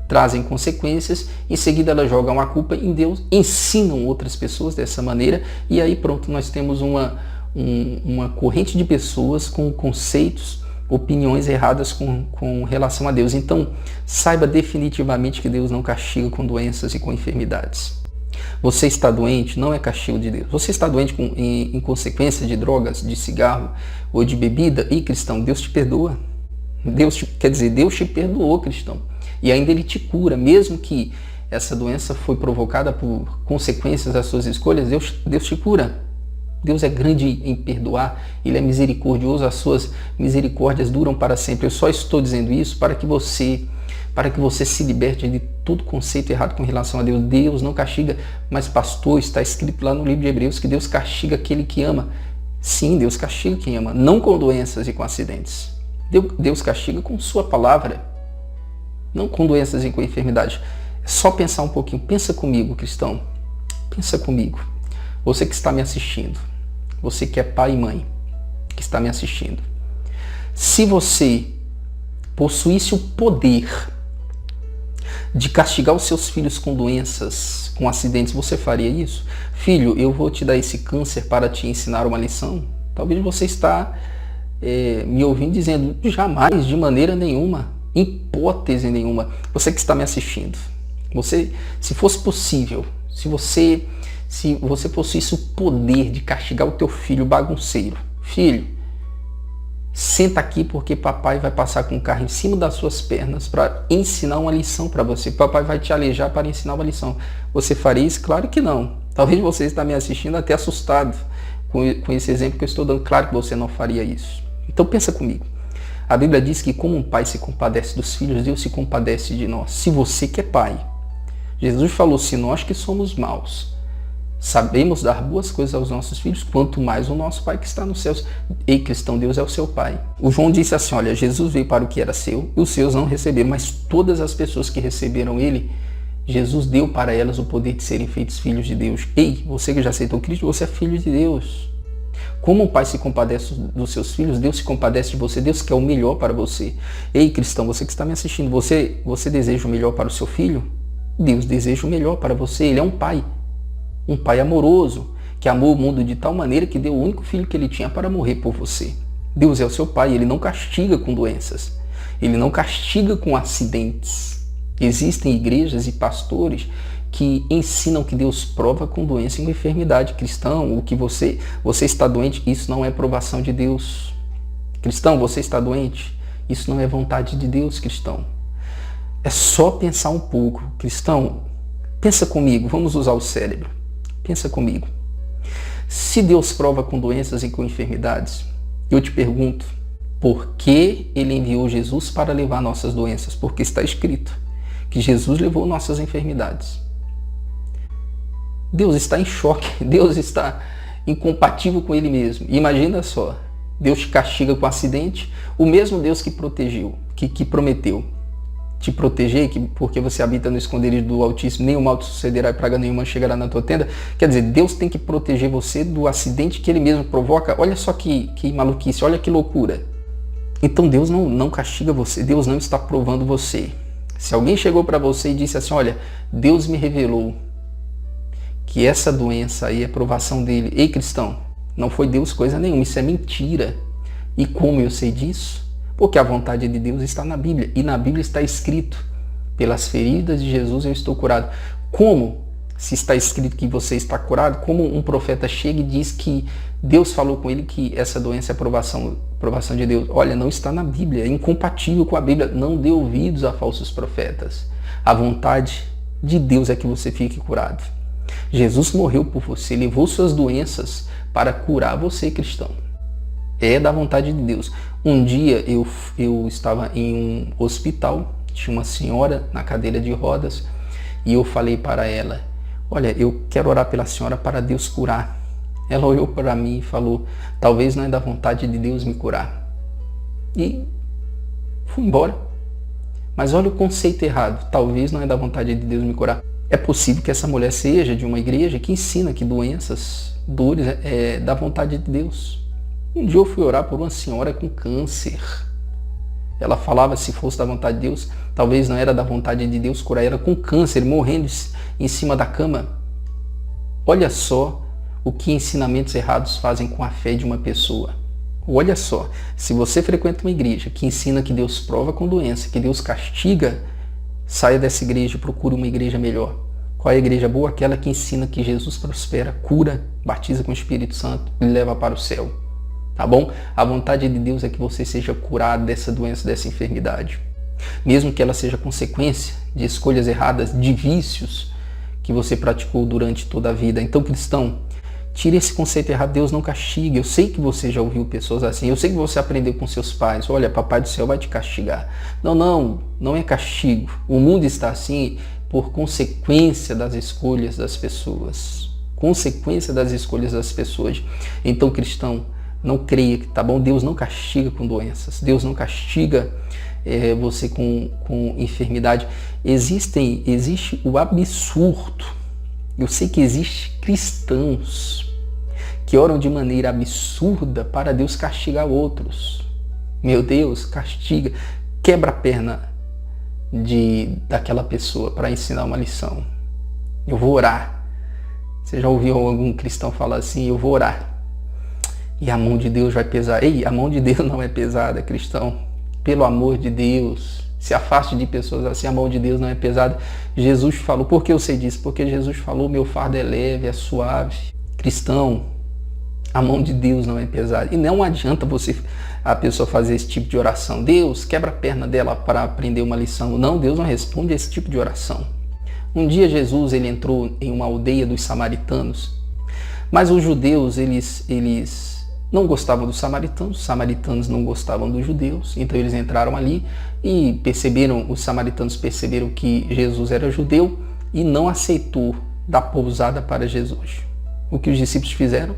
trazem consequências, em seguida elas jogam a culpa em Deus, ensinam outras pessoas dessa maneira e aí pronto, nós temos uma corrente de pessoas com conceitos, opiniões erradas com relação a Deus. Então, saiba definitivamente que Deus não castiga com doenças e com enfermidades. Você está doente, não é castigo de Deus. Você está doente em consequência de drogas, de cigarro ou de bebida, cristão, Deus te perdoa. Deus te perdoou, cristão. E ainda Ele te cura, mesmo que essa doença foi provocada por consequências das suas escolhas, Deus te cura. Deus é grande em perdoar, Ele é misericordioso, as suas misericórdias duram para sempre. Eu só estou dizendo isso para que você se liberte de todo conceito errado com relação a Deus. Deus não castiga, mas pastor, está escrito lá no livro de Hebreus que Deus castiga aquele que ama. Sim, Deus castiga quem ama, não com doenças e com acidentes. Deus castiga com sua palavra, não com doenças e com enfermidade. É só pensar um pouquinho. Pensa comigo, cristão. Pensa comigo. Você que está me assistindo. Você que é pai e mãe, que está me assistindo. Se você possuísse o poder de castigar os seus filhos com doenças, com acidentes, você faria isso? Filho, eu vou te dar esse câncer para te ensinar uma lição? Talvez você está me ouvindo dizendo, jamais, de maneira nenhuma, hipótese nenhuma. Você que está me assistindo, se fosse possível, se você possuísse o poder de castigar o teu filho bagunceiro, filho, senta aqui porque papai vai passar com o carro em cima das suas pernas para ensinar uma lição para você. Papai vai te alejar para ensinar uma lição. Você faria isso? Claro que não. Talvez você está me assistindo até assustado com esse exemplo que eu estou dando. Claro que você não faria isso. Então pensa comigo. A Bíblia diz que como um pai se compadece dos filhos, Deus se compadece de nós. Se você que é pai, Jesus falou, se nós que somos maus sabemos dar boas coisas aos nossos filhos, quanto mais o nosso Pai que está nos céus. Ei, cristão, Deus é o seu Pai. O João disse assim, olha, Jesus veio para o que era seu, e os seus não receberam, mas todas as pessoas que receberam ele, Jesus deu para elas o poder de serem feitos filhos de Deus. Ei, você que já aceitou Cristo, você é filho de Deus. Como um pai se compadece dos seus filhos, Deus se compadece de você, Deus quer o melhor para você. Ei, cristão, você que está me assistindo, você deseja o melhor para o seu filho? Deus deseja o melhor para você, ele é um pai. Um pai amoroso, que amou o mundo de tal maneira que deu o único filho que ele tinha para morrer por você. Deus é o seu pai, ele não castiga com doenças, ele não castiga com acidentes. Existem igrejas e pastores que ensinam que Deus prova com doença e com enfermidade. Cristão, o que você está doente, isso não é provação de Deus. Cristão, você está doente, isso não é vontade de Deus, cristão. É só pensar um pouco. Cristão, pensa comigo, vamos usar o cérebro. Pensa comigo. Se Deus prova com doenças e com enfermidades, eu te pergunto, por que ele enviou Jesus para levar nossas doenças? Porque está escrito que Jesus levou nossas enfermidades. Deus está em choque, Deus está incompatível com ele mesmo. Imagina só, Deus te castiga com acidente, o mesmo Deus que protegeu, que prometeu te proteger, porque você habita no esconderijo do Altíssimo, nem o mal te sucederá e praga nenhuma chegará na tua tenda. Quer dizer, Deus tem que proteger você do acidente que ele mesmo provoca. Olha só que maluquice, olha que loucura. Então Deus não castiga você, Deus não está provando você. Se alguém chegou para você e disse assim, olha, Deus me revelou que essa doença aí é provação dele. Ei, cristão, não foi Deus coisa nenhuma, isso é mentira. E como eu sei disso? Porque a vontade de Deus está na Bíblia. E na Bíblia está escrito, pelas feridas de Jesus eu estou curado. Como? Se está escrito que você está curado, como um profeta chega e diz que Deus falou com ele que essa doença é provação de Deus? Olha, não está na Bíblia, é incompatível com a Bíblia. Não dê ouvidos a falsos profetas. A vontade de Deus é que você fique curado. Jesus morreu por você, levou suas doenças para curar você, cristão. É da vontade de Deus. Um dia eu estava em um hospital, tinha uma senhora na cadeira de rodas e eu falei para ela, olha, eu quero orar pela senhora para Deus curar. Ela olhou para mim e falou, talvez não é da vontade de Deus me curar. E fui embora. Mas olha o conceito errado, talvez não é da vontade de Deus me curar. É possível que essa mulher seja de uma igreja que ensina que doenças, dores, é da vontade de Deus. Um dia eu fui orar por uma senhora com câncer. Ela falava, se fosse da vontade de Deus, talvez não era da vontade de Deus curar ela com câncer, morrendo em cima da cama. Olha só o que ensinamentos errados fazem com a fé de uma pessoa. Olha só, se você frequenta uma igreja que ensina que Deus prova com doença, que Deus castiga, saia dessa igreja e procure uma igreja melhor. Qual é a igreja boa? Aquela que ensina que Jesus prospera, cura, batiza com o Espírito Santo e leva para o céu. Tá bom? A vontade de Deus é que você seja curado dessa doença, dessa enfermidade. Mesmo que ela seja consequência de escolhas erradas, de vícios que você praticou durante toda a vida. Então, cristão, tire esse conceito errado, Deus não castiga. Eu sei que você já ouviu pessoas assim, eu sei que você aprendeu com seus pais, olha, papai do céu vai te castigar. Não é castigo. O mundo está assim por consequência das escolhas das pessoas. Consequência das escolhas das pessoas. Então, cristão, não creia, tá bom? Deus não castiga com doenças. Deus não castiga você com enfermidade. Existe o absurdo. Eu sei que existem cristãos que oram de maneira absurda para Deus castigar outros. Meu Deus, castiga. Quebra a perna daquela pessoa para ensinar uma lição. Eu vou orar. Você já ouviu algum cristão falar assim? Eu vou orar. E a mão de Deus vai pesar. Ei, a mão de Deus não é pesada, cristão. Pelo amor de Deus, se afaste de pessoas assim, a mão de Deus não é pesada. Jesus falou, por que eu sei disso? Porque Jesus falou, meu fardo é leve, é suave. Cristão, a mão de Deus não é pesada. E não adianta a pessoa fazer esse tipo de oração. Deus, quebra a perna dela para aprender uma lição. Não, Deus não responde a esse tipo de oração. Um dia Jesus ele entrou em uma aldeia dos samaritanos, mas os judeus eles não gostavam dos samaritanos, os samaritanos não gostavam dos judeus, então eles entraram ali e os samaritanos perceberam que Jesus era judeu e não aceitou dar pousada para Jesus. O que os discípulos fizeram?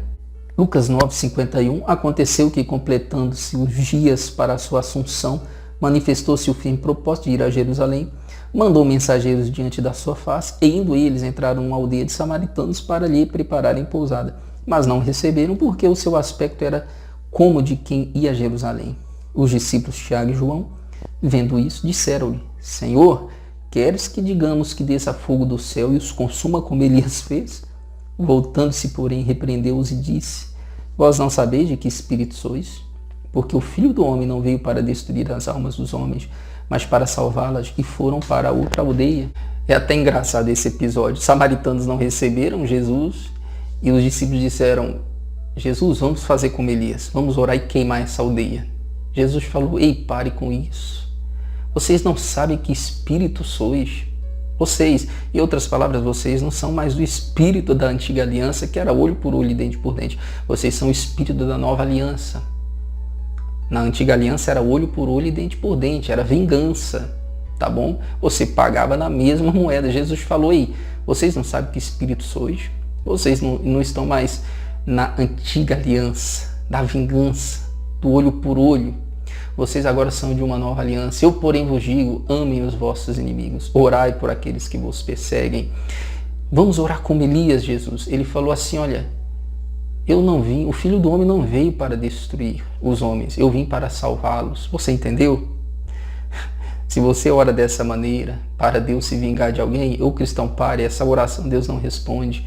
Lucas 9:51, aconteceu que, completando-se os dias para a sua assunção, manifestou-se o firme propósito de ir a Jerusalém, mandou mensageiros diante da sua face, e indo eles entraram numa aldeia de samaritanos para lhe prepararem pousada, mas não receberam, porque o seu aspecto era como de quem ia a Jerusalém. Os discípulos Tiago e João, vendo isso, disseram-lhe, Senhor, queres que digamos que desça fogo do céu e os consuma como Elias fez? Voltando-se, porém, repreendeu-os e disse, vós não sabeis de que espírito sois? Porque o Filho do Homem não veio para destruir as almas dos homens, mas para salvá-las, e foram para outra aldeia. É até engraçado esse episódio. Os samaritanos não receberam Jesus e os discípulos disseram, Jesus, vamos fazer como Elias, vamos orar e queimar essa aldeia. Jesus falou, ei, pare com isso. Vocês não sabem que espírito sois. Vocês, em outras palavras, vocês não são mais do espírito da antiga aliança, que era olho por olho e dente por dente. Vocês são o espírito da nova aliança. Na antiga aliança era olho por olho e dente por dente, era vingança, tá bom? Você pagava na mesma moeda. Jesus falou aí, vocês não sabem que espírito sois? Vocês não estão mais na antiga aliança, da vingança, do olho por olho. Vocês agora são de uma nova aliança. Eu, porém, vos digo, amem os vossos inimigos, orai por aqueles que vos perseguem. Vamos orar como Elias, Jesus. Ele falou assim, olha, o Filho do Homem não veio para destruir os homens, eu vim para salvá-los. Você entendeu? Se você ora dessa maneira, para Deus se vingar de alguém, ou cristão, pare, essa oração Deus não responde.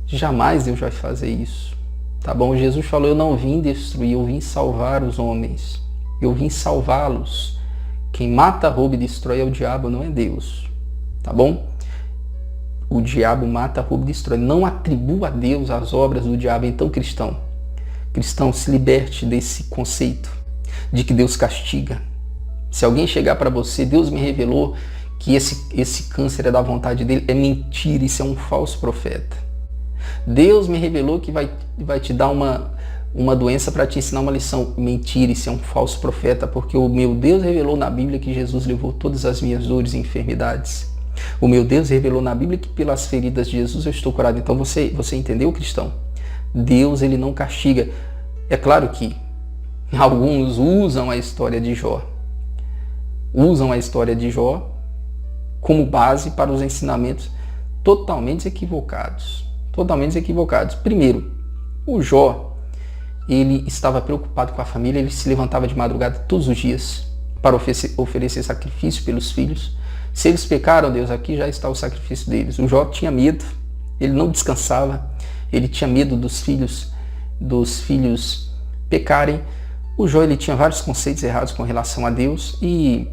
Jamais Deus vai fazer isso. Tá bom? Jesus falou, eu não vim destruir, eu vim salvar os homens. Eu vim salvá-los. Quem mata, rouba e destrói é o diabo, não é Deus. Tá bom? O diabo mata, rouba e destrói. Não atribua a Deus as obras do diabo. Então, cristão, se liberte desse conceito de que Deus castiga. Se alguém chegar para você, Deus me revelou que esse câncer é da vontade dele, é mentira, isso é um falso profeta. Deus me revelou que vai te dar uma doença para te ensinar uma lição. Mentira, isso é um falso profeta, porque o meu Deus revelou na Bíblia que Jesus levou todas as minhas dores e enfermidades. O meu Deus revelou na Bíblia que pelas feridas de Jesus eu estou curado. Então você entendeu, cristão? Deus, ele não castiga. É claro que alguns usam a história de Jó. Usam a história de Jó como base para os ensinamentos totalmente equivocados. Totalmente equivocados. Primeiro, o Jó, ele estava preocupado com a família, ele se levantava de madrugada todos os dias para oferecer sacrifício pelos filhos. Se eles pecaram, Deus, aqui já está o sacrifício deles. O Jó tinha medo, ele não descansava, ele tinha medo dos filhos pecarem. O Jó, ele tinha vários conceitos errados com relação a Deus, e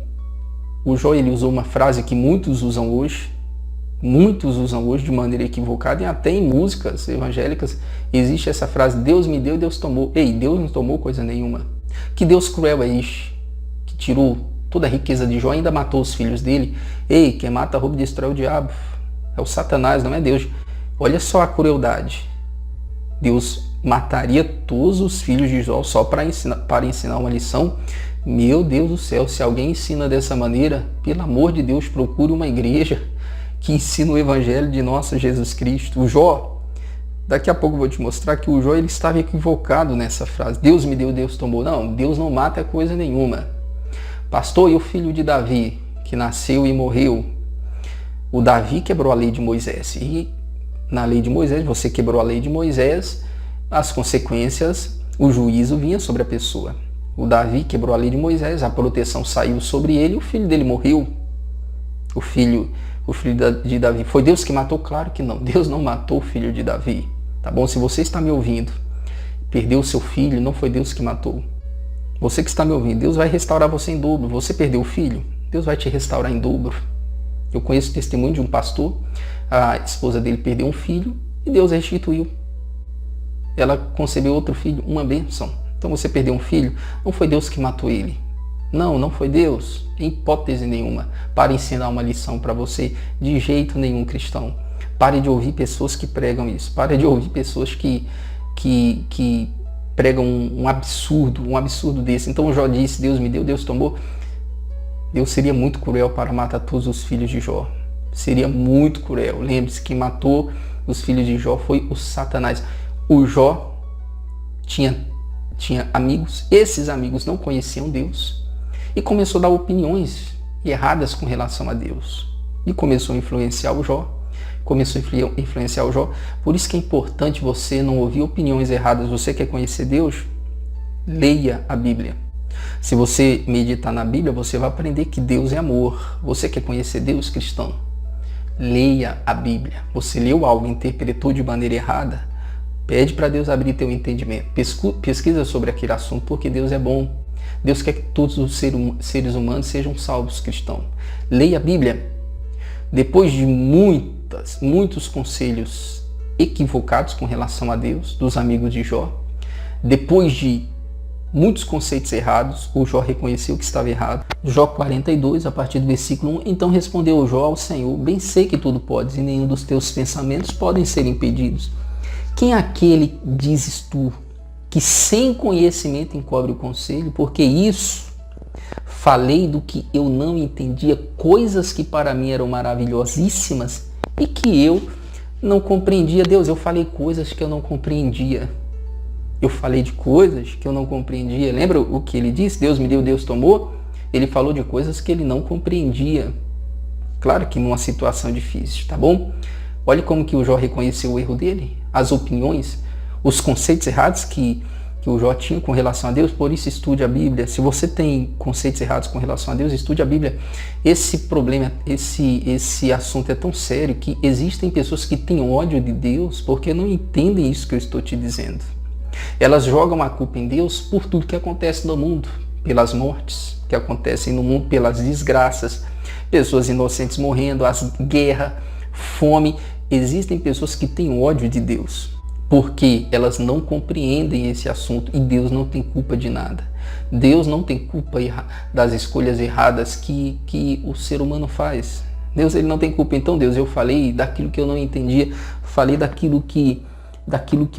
o Jó, ele usou uma frase que muitos usam hoje de maneira equivocada, e até em músicas evangélicas existe essa frase, Deus me deu, Deus tomou. Ei, Deus não tomou coisa nenhuma. Que Deus cruel é este, que tirou toda a riqueza de Jó, ainda matou os filhos dele. Ei, quem mata, rouba e destrói o diabo. É o Satanás, não é Deus. Olha só a crueldade. Deus mataria todos os filhos de Jó só para ensinar uma lição. Meu Deus do céu, se alguém ensina dessa maneira, pelo amor de Deus, procure uma igreja que ensina o evangelho de nosso Jesus Cristo. O Jó, daqui a pouco eu vou te mostrar que o Jó, ele estava equivocado nessa frase. Deus me deu, Deus tomou. Não, Deus não mata coisa nenhuma. Pastor, e o filho de Davi, que nasceu e morreu? O Davi quebrou a lei de Moisés. E na lei de Moisés, você quebrou a lei de Moisés, as consequências, o juízo vinha sobre a pessoa. O Davi quebrou a lei de Moisés, a proteção saiu sobre ele e o filho dele morreu. o filho de Davi. Foi Deus que matou? Claro que não. Deus não matou o filho de Davi. Tá bom? Se você está me ouvindo, perdeu o seu filho, não foi Deus que matou. Você que está me ouvindo, Deus vai restaurar você em dobro. Você perdeu o filho, Deus vai te restaurar em dobro. Eu conheço o testemunho de um pastor, a esposa dele perdeu um filho e Deus restituiu. Ela concebeu outro filho, uma bênção. Então você perdeu um filho, não foi Deus que matou ele. Não foi Deus, em hipótese nenhuma, para ensinar uma lição para você, de jeito nenhum, cristão. Pare de ouvir pessoas que pregam isso. Pare de ouvir pessoas que pregam um absurdo desse. Então Jó disse, Deus me deu, Deus tomou. Deus seria muito cruel para matar todos os filhos de Jó. Seria muito cruel. Lembre-se que matou os filhos de Jó foi o Satanás. O Jó tinha amigos, esses amigos não conheciam Deus e começou a dar opiniões erradas com relação a Deus. E começou a influenciar o Jó. Por isso que é importante você não ouvir opiniões erradas. Você quer conhecer Deus? Leia a Bíblia. Se você meditar na Bíblia, você vai aprender que Deus é amor. Você quer conhecer Deus, cristão? Leia a Bíblia. Você leu algo e interpretou de maneira errada? Pede para Deus abrir teu entendimento. Pesquisa sobre aquele assunto, porque Deus é bom. Deus quer que todos os seres humanos sejam salvos, cristão. Leia a Bíblia. Depois de muitos conselhos equivocados com relação a Deus, dos amigos de Jó, depois de muitos conceitos errados, o Jó reconheceu que estava errado. Jó 42, a partir do versículo 1, então respondeu Jó ao Senhor, bem sei que tudo podes, e nenhum dos teus pensamentos podem ser impedidos. Quem é aquele, dizes tu, que sem conhecimento encobre o conselho? Porque isso falei do que eu não entendia, coisas que para mim eram maravilhosíssimas e que eu não compreendia. Deus, eu falei coisas que eu não compreendia. Eu falei de coisas que eu não compreendia. Lembra o que ele disse? Deus me deu, Deus tomou. Ele falou de coisas que ele não compreendia. Claro que numa situação difícil, tá bom? Olha como que o Jó reconheceu o erro dele, as opiniões, os conceitos errados que o Jó tinha com relação a Deus. Por isso estude a Bíblia. Se você tem conceitos errados com relação a Deus, estude a Bíblia. Esse problema, esse assunto é tão sério que existem pessoas que têm ódio de Deus porque não entendem isso que eu estou te dizendo. Elas jogam a culpa em Deus por tudo que acontece no mundo, pelas mortes que acontecem no mundo, pelas desgraças, pessoas inocentes morrendo, as guerras, fome. Existem pessoas que têm ódio de Deus porque elas não compreendem esse assunto e Deus não tem culpa de nada. Deus não tem culpa das escolhas erradas que o ser humano faz. Deus, ele não tem culpa. Então, Deus, eu falei daquilo que eu não entendia, falei daquilo que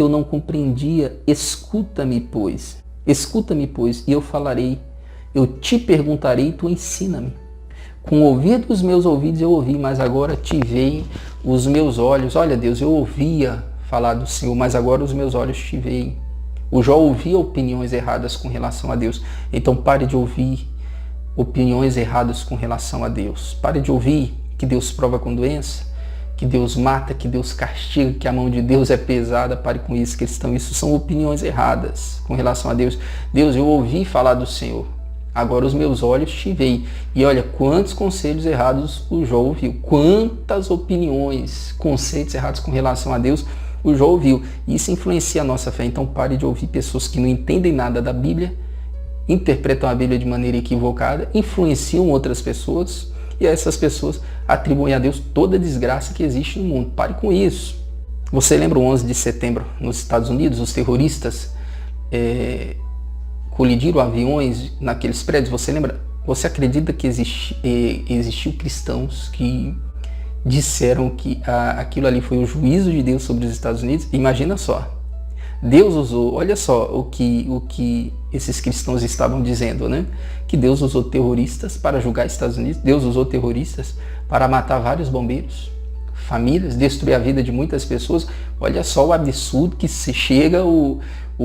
eu não compreendia. Escuta-me, pois, e eu falarei. Eu te perguntarei e tu ensina-me. Com o ouvido dos meus ouvidos eu ouvi, mas agora te veem os meus olhos. Olha, Deus, eu ouvia falar do Senhor, mas agora os meus olhos te veem. O Jó ouvia opiniões erradas com relação a Deus. Então pare de ouvir opiniões erradas com relação a Deus. Pare de ouvir que Deus prova com doença, que Deus mata, que Deus castiga, que a mão de Deus é pesada. Pare com isso, cristão. Isso são opiniões erradas com relação a Deus. Deus, eu ouvi falar do Senhor. Agora os meus olhos te veem. E olha quantos conselhos errados o Jó ouviu. Quantas opiniões, conceitos errados com relação a Deus o Jó ouviu. Isso influencia a nossa fé. Então pare de ouvir pessoas que não entendem nada da Bíblia, interpretam a Bíblia de maneira equivocada, influenciam outras pessoas e essas pessoas atribuem a Deus toda a desgraça que existe no mundo. Pare com isso. Você lembra o 11 de setembro nos Estados Unidos? Os terroristas colidiram aviões naqueles prédios. Você lembra? Você acredita que existiu cristãos que disseram que aquilo ali foi o juízo de Deus sobre os Estados Unidos? Imagina só. Deus usou, olha só o que esses cristãos estavam dizendo, né? Que Deus usou terroristas para julgar os Estados Unidos. Deus usou terroristas para matar vários bombeiros, famílias, destruir a vida de muitas pessoas. Olha só o absurdo que se chega o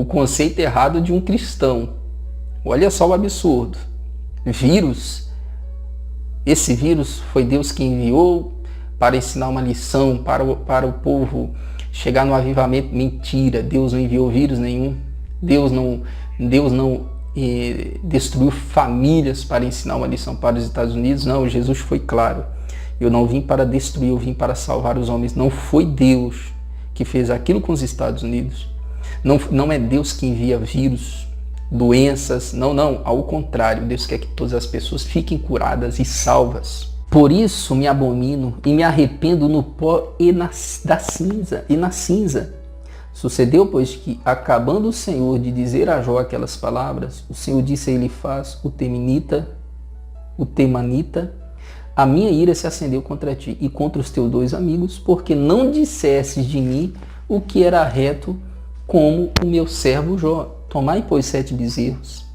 conceito errado de um cristão. Olha só o absurdo. Vírus. Esse vírus foi Deus que enviou para ensinar uma lição para o povo chegar no avivamento. Mentira, Deus não enviou vírus nenhum. Deus não destruiu famílias para ensinar uma lição para os Estados Unidos. Não, Jesus foi claro. Eu não vim para destruir, eu vim para salvar os homens. Não foi Deus que fez aquilo com os Estados Unidos. Não é Deus que envia vírus, doenças. Não. Ao contrário, Deus quer que todas as pessoas fiquem curadas e salvas. Por isso me abomino e me arrependo no pó e na cinza. Sucedeu, pois, que, acabando o Senhor de dizer a Jó aquelas palavras, o Senhor disse a Elifaz, o temanita, a minha ira se acendeu contra ti e contra os teus 2 amigos, porque não dissestes de mim o que era reto, como o meu servo Jó. Tomai, pois, 7 bezerros,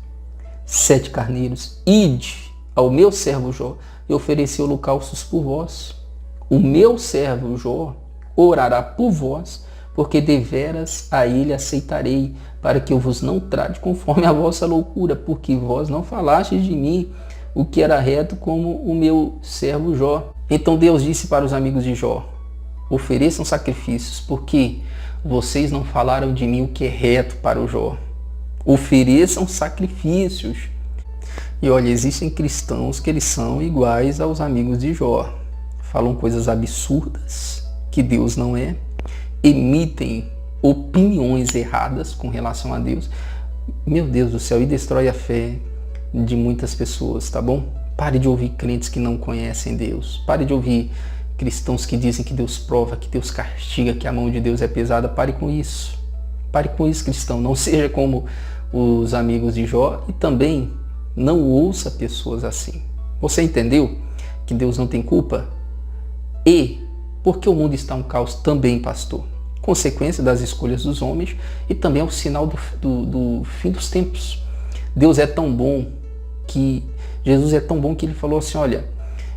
7 carneiros, ide ao meu servo Jó e ofereci holocaustos por vós. O meu servo Jó orará por vós, porque deveras a ele aceitarei, para que eu vos não trate conforme a vossa loucura, porque vós não falastes de mim o que era reto, como o meu servo Jó. Então Deus disse para os amigos de Jó, ofereçam sacrifícios, porque vocês não falaram de mim o que é reto para o Jó. Ofereçam sacrifícios. E olha, existem cristãos que eles são iguais aos amigos de Jó. Falam coisas absurdas, que Deus não é. Emitem opiniões erradas com relação a Deus. Meu Deus do céu, e destrói a fé de muitas pessoas, tá bom? Pare de ouvir crentes que não conhecem Deus. Pare de ouvir cristãos que dizem que Deus prova, que Deus castiga, que a mão de Deus é pesada. Pare com isso. Pare com isso, cristão. Não seja como os amigos de Jó e também não ouça pessoas assim. Você entendeu que Deus não tem culpa? E porque o mundo está um caos também, pastor? Consequência das escolhas dos homens e também é o sinal do fim dos tempos. Deus é tão bom que Jesus é tão bom que ele falou assim, olha,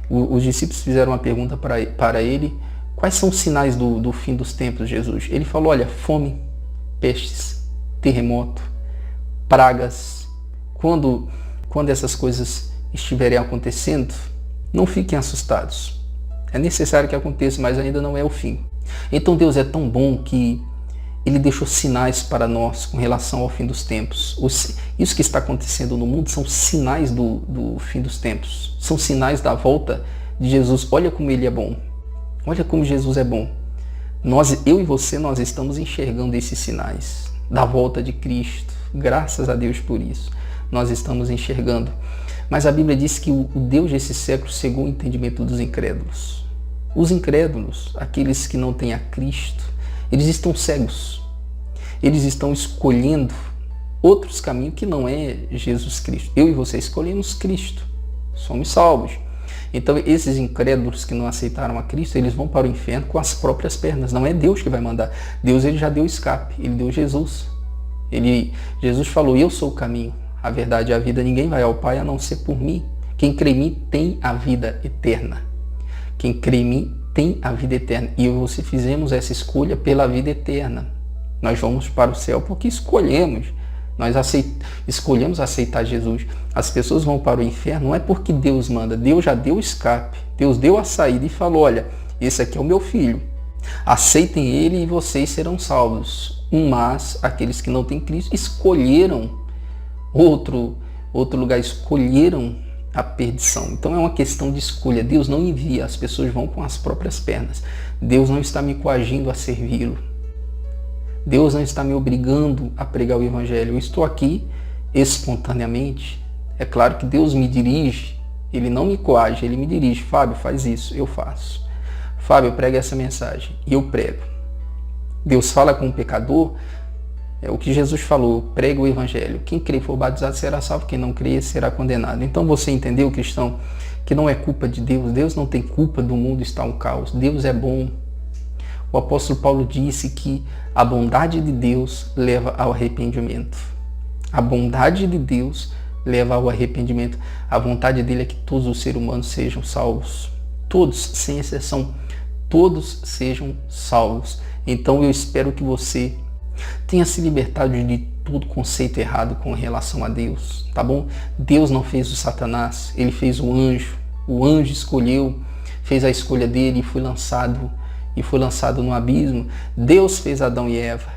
os discípulos fizeram uma pergunta para ele, quais são os sinais do fim dos tempos, Jesus? Ele falou, olha, fome, pestes, terremoto, pragas. Quando essas coisas estiverem acontecendo, não fiquem assustados. É necessário que aconteça, mas ainda não é o fim. Então Deus é tão bom que ele deixou sinais para nós com relação ao fim dos tempos. Isso que está acontecendo no mundo são sinais do fim dos tempos. São sinais da volta de Jesus. Olha como ele é bom. Olha como Jesus é bom. Eu e você, nós estamos enxergando esses sinais da volta de Cristo. Graças a Deus por isso. Nós estamos enxergando. Mas a Bíblia diz que o Deus desse século cegou o entendimento dos incrédulos. Os incrédulos, aqueles que não têm a Cristo, eles estão cegos. Eles estão escolhendo outros caminhos que não é Jesus Cristo. Eu e você escolhemos Cristo. Somos salvos. Então esses incrédulos que não aceitaram a Cristo, eles vão para o inferno com as próprias pernas. Não é Deus que vai mandar. Deus ele já deu escape. Ele deu Jesus. Jesus falou, eu sou o caminho, a verdade e a vida. Ninguém vai ao Pai a não ser por mim. Quem crê em mim tem a vida eterna. Quem crê em mim tem a vida eterna. E eu e você fizemos essa escolha pela vida eterna. Nós vamos para o céu porque escolhemos. Nós escolhemos aceitar Jesus. As pessoas vão para o inferno não é porque Deus manda. Deus já deu o escape. Deus deu a saída e falou, olha, esse aqui é o meu filho. Aceitem ele e vocês serão salvos. Mas aqueles que não têm Cristo escolheram outro lugar, escolheram a perdição. Então é uma questão de escolha. Deus não envia, as pessoas vão com as próprias pernas. Deus não está me coagindo a servi-lo. Deus não está me obrigando a pregar o Evangelho. Eu estou aqui espontaneamente. É claro que Deus me dirige, ele não me coage, ele me dirige. Fábio, faz isso, eu faço. Fábio, prega essa mensagem, e eu prego. Deus fala com o pecador, é o que Jesus falou, prega o Evangelho. Quem crê e for batizado será salvo, quem não crê será condenado. Então você entendeu, cristão, que não é culpa de Deus. Deus não tem culpa do mundo estar um caos. Deus é bom. O apóstolo Paulo disse que a bondade de Deus leva ao arrependimento. A bondade de Deus leva ao arrependimento. A vontade dele é que todos os seres humanos sejam salvos. Todos, sem exceção, todos sejam salvos. Então eu espero que você tenha se libertado de todo conceito errado com relação a Deus, tá bom? Deus não fez o Satanás, ele fez o anjo. O anjo escolheu, fez a escolha dele e foi lançado no abismo. Deus fez Adão e Eva.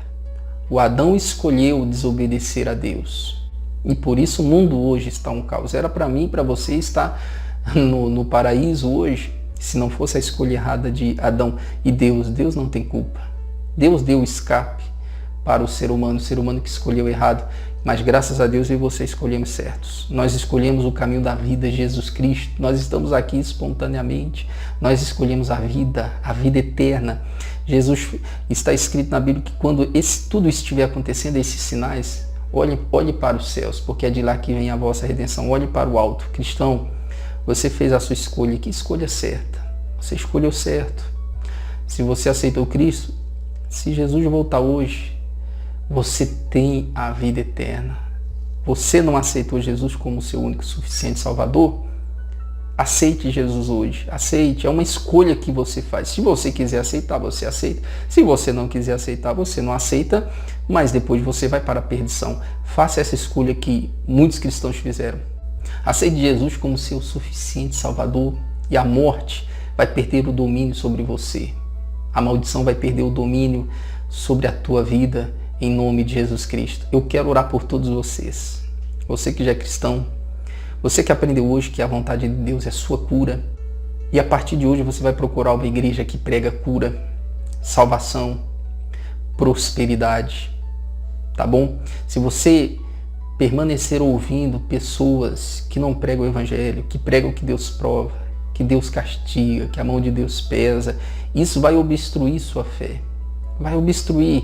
O Adão escolheu desobedecer a Deus. E por isso o mundo hoje está um caos. Era para mim, para você estar no paraíso hoje, Se não fosse a escolha errada de Adão e Deus não tem culpa. Deus deu o escape para o ser humano que escolheu errado. Mas graças a Deus eu e você escolhemos certos. Nós escolhemos o caminho da vida, Jesus Cristo. Nós estamos aqui espontaneamente. Nós escolhemos a vida eterna. Jesus, está escrito na Bíblia que quando tudo estiver acontecendo, esses sinais, olhe para os céus, porque é de lá que vem a vossa redenção. Olhe para o alto. Cristão, você fez a sua escolha. Que escolha certa? Você escolheu certo. Se você aceitou Cristo, se Jesus voltar hoje, você tem a vida eterna. Você não aceitou Jesus como seu único e suficiente Salvador? Aceite Jesus hoje. Aceite. É uma escolha que você faz. Se você quiser aceitar, você aceita. Se você não quiser aceitar, você não aceita. Mas depois você vai para a perdição. Faça essa escolha que muitos cristãos fizeram. Aceite Jesus como seu suficiente Salvador. E a morte vai perder o domínio sobre você. A maldição vai perder o domínio sobre a tua vida. Em nome de Jesus Cristo. Eu quero orar por todos vocês. Você que já é cristão. Você que aprendeu hoje que a vontade de Deus é sua cura. E a partir de hoje você vai procurar uma igreja que prega cura, salvação, prosperidade. Tá bom? Se você permanecer ouvindo pessoas que não pregam o evangelho, que pregam que Deus prova, que Deus castiga, que a mão de Deus pesa, isso vai obstruir sua fé. Vai obstruir.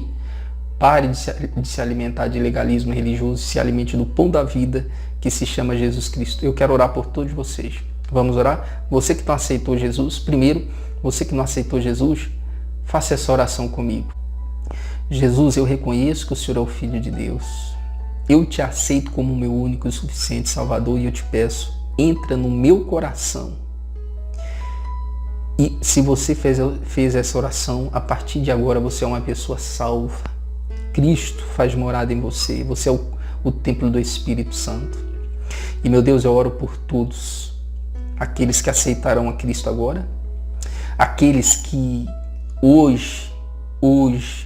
Pare de se alimentar de legalismo religioso, se alimente do pão da vida que se chama Jesus Cristo. Eu quero orar por todos vocês. Vamos orar? Você que não aceitou Jesus, primeiro, você que não aceitou Jesus, faça essa oração comigo. Jesus, eu reconheço que o Senhor é o Filho de Deus. Eu te aceito como meu único e suficiente Salvador e eu te peço, entra no meu coração. E se você fez essa oração, a partir de agora você é uma pessoa salva. Cristo faz morada em você. Você é o templo do Espírito Santo. E meu Deus, eu oro por todos. Aqueles que aceitaram a Cristo agora. Aqueles que hoje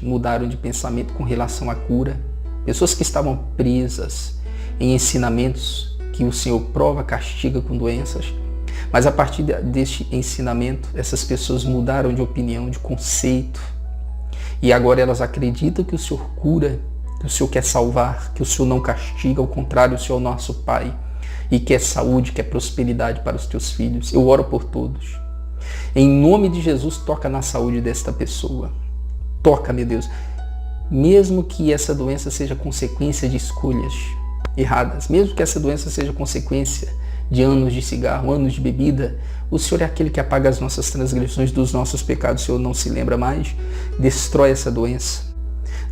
mudaram de pensamento com relação à cura. Pessoas que estavam presas em ensinamentos que o Senhor prova, castiga com doenças. Mas a partir deste ensinamento, essas pessoas mudaram de opinião, de conceito. E agora elas acreditam que o Senhor cura, que o Senhor quer salvar, que o Senhor não castiga, ao contrário, o Senhor é o nosso Pai e quer saúde, quer prosperidade para os teus filhos. Eu oro por todos. Em nome de Jesus, toca na saúde desta pessoa. Toca, meu Deus. Mesmo que essa doença seja consequência de escolhas erradas, mesmo que essa doença seja consequência de anos de cigarro, anos de bebida, o Senhor é aquele que apaga as nossas transgressões, dos nossos pecados. O Senhor não se lembra mais. Destrói essa doença.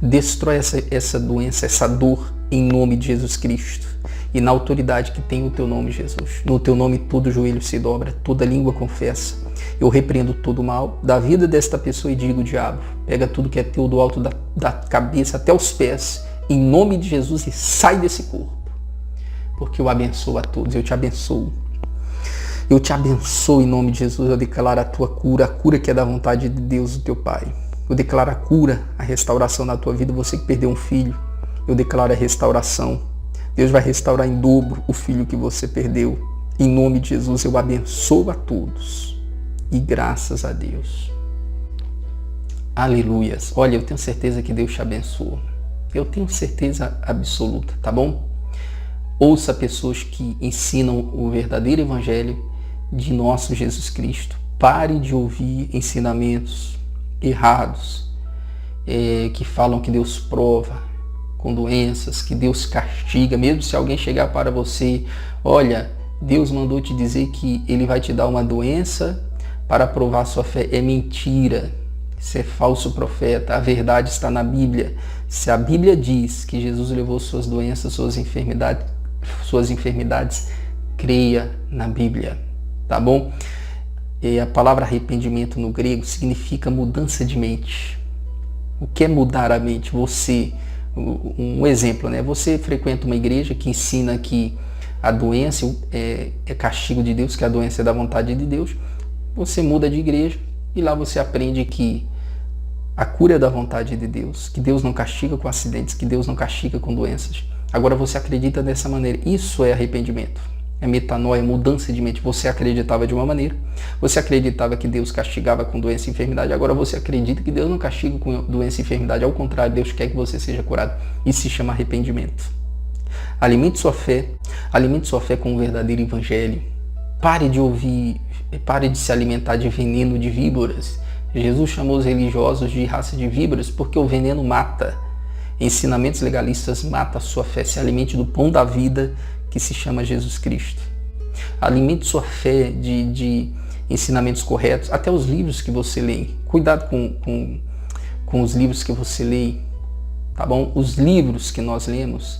Destrói essa doença, essa dor, em nome de Jesus Cristo. E na autoridade que tem o teu nome, Jesus. No teu nome todo joelho se dobra, toda língua confessa. Eu repreendo todo o mal da vida desta pessoa e digo, diabo, pega tudo que é teu do alto da cabeça até os pés, em nome de Jesus, e sai desse corpo. Porque eu abençoo a todos, eu te abençoo. Eu te abençoo em nome de Jesus, eu declaro a tua cura, a cura que é da vontade de Deus, o teu Pai. Eu declaro a cura, a restauração na tua vida, você que perdeu um filho, eu declaro a restauração. Deus vai restaurar em dobro o filho que você perdeu. Em nome de Jesus, eu abençoo a todos. E graças a Deus. Aleluias. Olha, eu tenho certeza que Deus te abençoa. Eu tenho certeza absoluta, tá bom? Ouça pessoas que ensinam o verdadeiro evangelho de nosso Jesus Cristo. Pare de ouvir ensinamentos errados, que falam que Deus prova com doenças, que Deus castiga. Mesmo se alguém chegar para você, olha, Deus mandou te dizer que Ele vai te dar uma doença para provar sua fé. É mentira. Isso é falso profeta. A verdade está na Bíblia. Se a Bíblia diz que Jesus levou suas doenças, suas enfermidades, creia na Bíblia, tá bom? E a palavra arrependimento no grego significa mudança de mente. O que é mudar a mente? Um exemplo, né? Você frequenta uma igreja que ensina que a doença é castigo de Deus, que a doença é da vontade de Deus. Você muda de igreja e lá você aprende que a cura é da vontade de Deus, que Deus não castiga com acidentes, que Deus não castiga com doenças. Agora você acredita dessa maneira. Isso é arrependimento. É metanoia, mudança de mente. Você acreditava de uma maneira, você acreditava que Deus castigava com doença e enfermidade, agora você acredita que Deus não castiga com doença e enfermidade, ao contrário, Deus quer que você seja curado. Isso se chama arrependimento. Alimente sua fé com o verdadeiro evangelho. Pare de se alimentar de veneno de víboras. Jesus chamou os religiosos de raça de víboras porque o veneno mata. Ensinamentos legalistas matam a sua fé. Se alimente do pão da vida que se chama Jesus Cristo. Alimente sua fé de ensinamentos corretos, até os livros que você lê. Cuidado com os livros que você lê, tá bom? Os livros que nós lemos,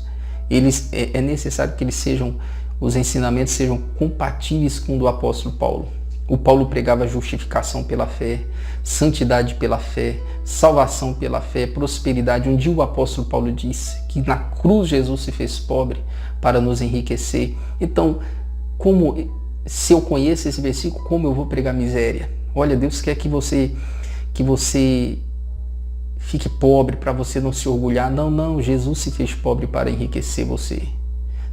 é necessário que os ensinamentos sejam compatíveis com o do apóstolo Paulo. O Paulo pregava justificação pela fé, santidade pela fé, salvação pela fé, prosperidade. Um dia o apóstolo Paulo disse que na cruz Jesus se fez pobre para nos enriquecer. Então, se eu conheço esse versículo, como eu vou pregar miséria? Olha, Deus quer que você fique pobre para você não se orgulhar. Não, Jesus se fez pobre para enriquecer você.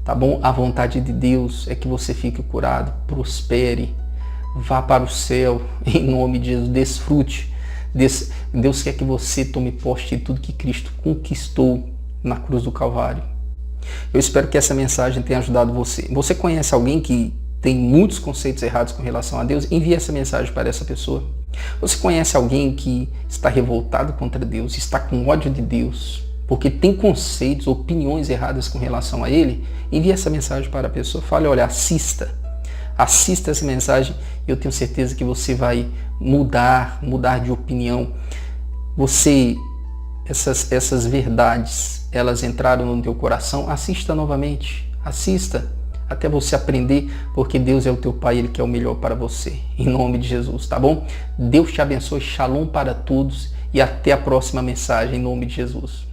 Tá bom? A vontade de Deus é que você fique curado, prospere, vá para o céu, em nome de Jesus, desfrute. Deus quer que você tome posse de tudo que Cristo conquistou na cruz do Calvário. Eu espero que essa mensagem tenha ajudado você. Você conhece alguém que tem muitos conceitos errados com relação a Deus? Envie essa mensagem para essa pessoa. Você conhece alguém que está revoltado contra Deus, está com ódio de Deus, porque tem conceitos, opiniões erradas com relação a Ele? Envie essa mensagem para a pessoa. Fale, olha, assista essa mensagem e eu tenho certeza que você vai mudar de opinião. Essas verdades, elas entraram no teu coração, assista novamente, assista até você aprender, porque Deus é o teu Pai, Ele quer o melhor para você, em nome de Jesus, tá bom? Deus te abençoe, shalom para todos e até a próxima mensagem, em nome de Jesus.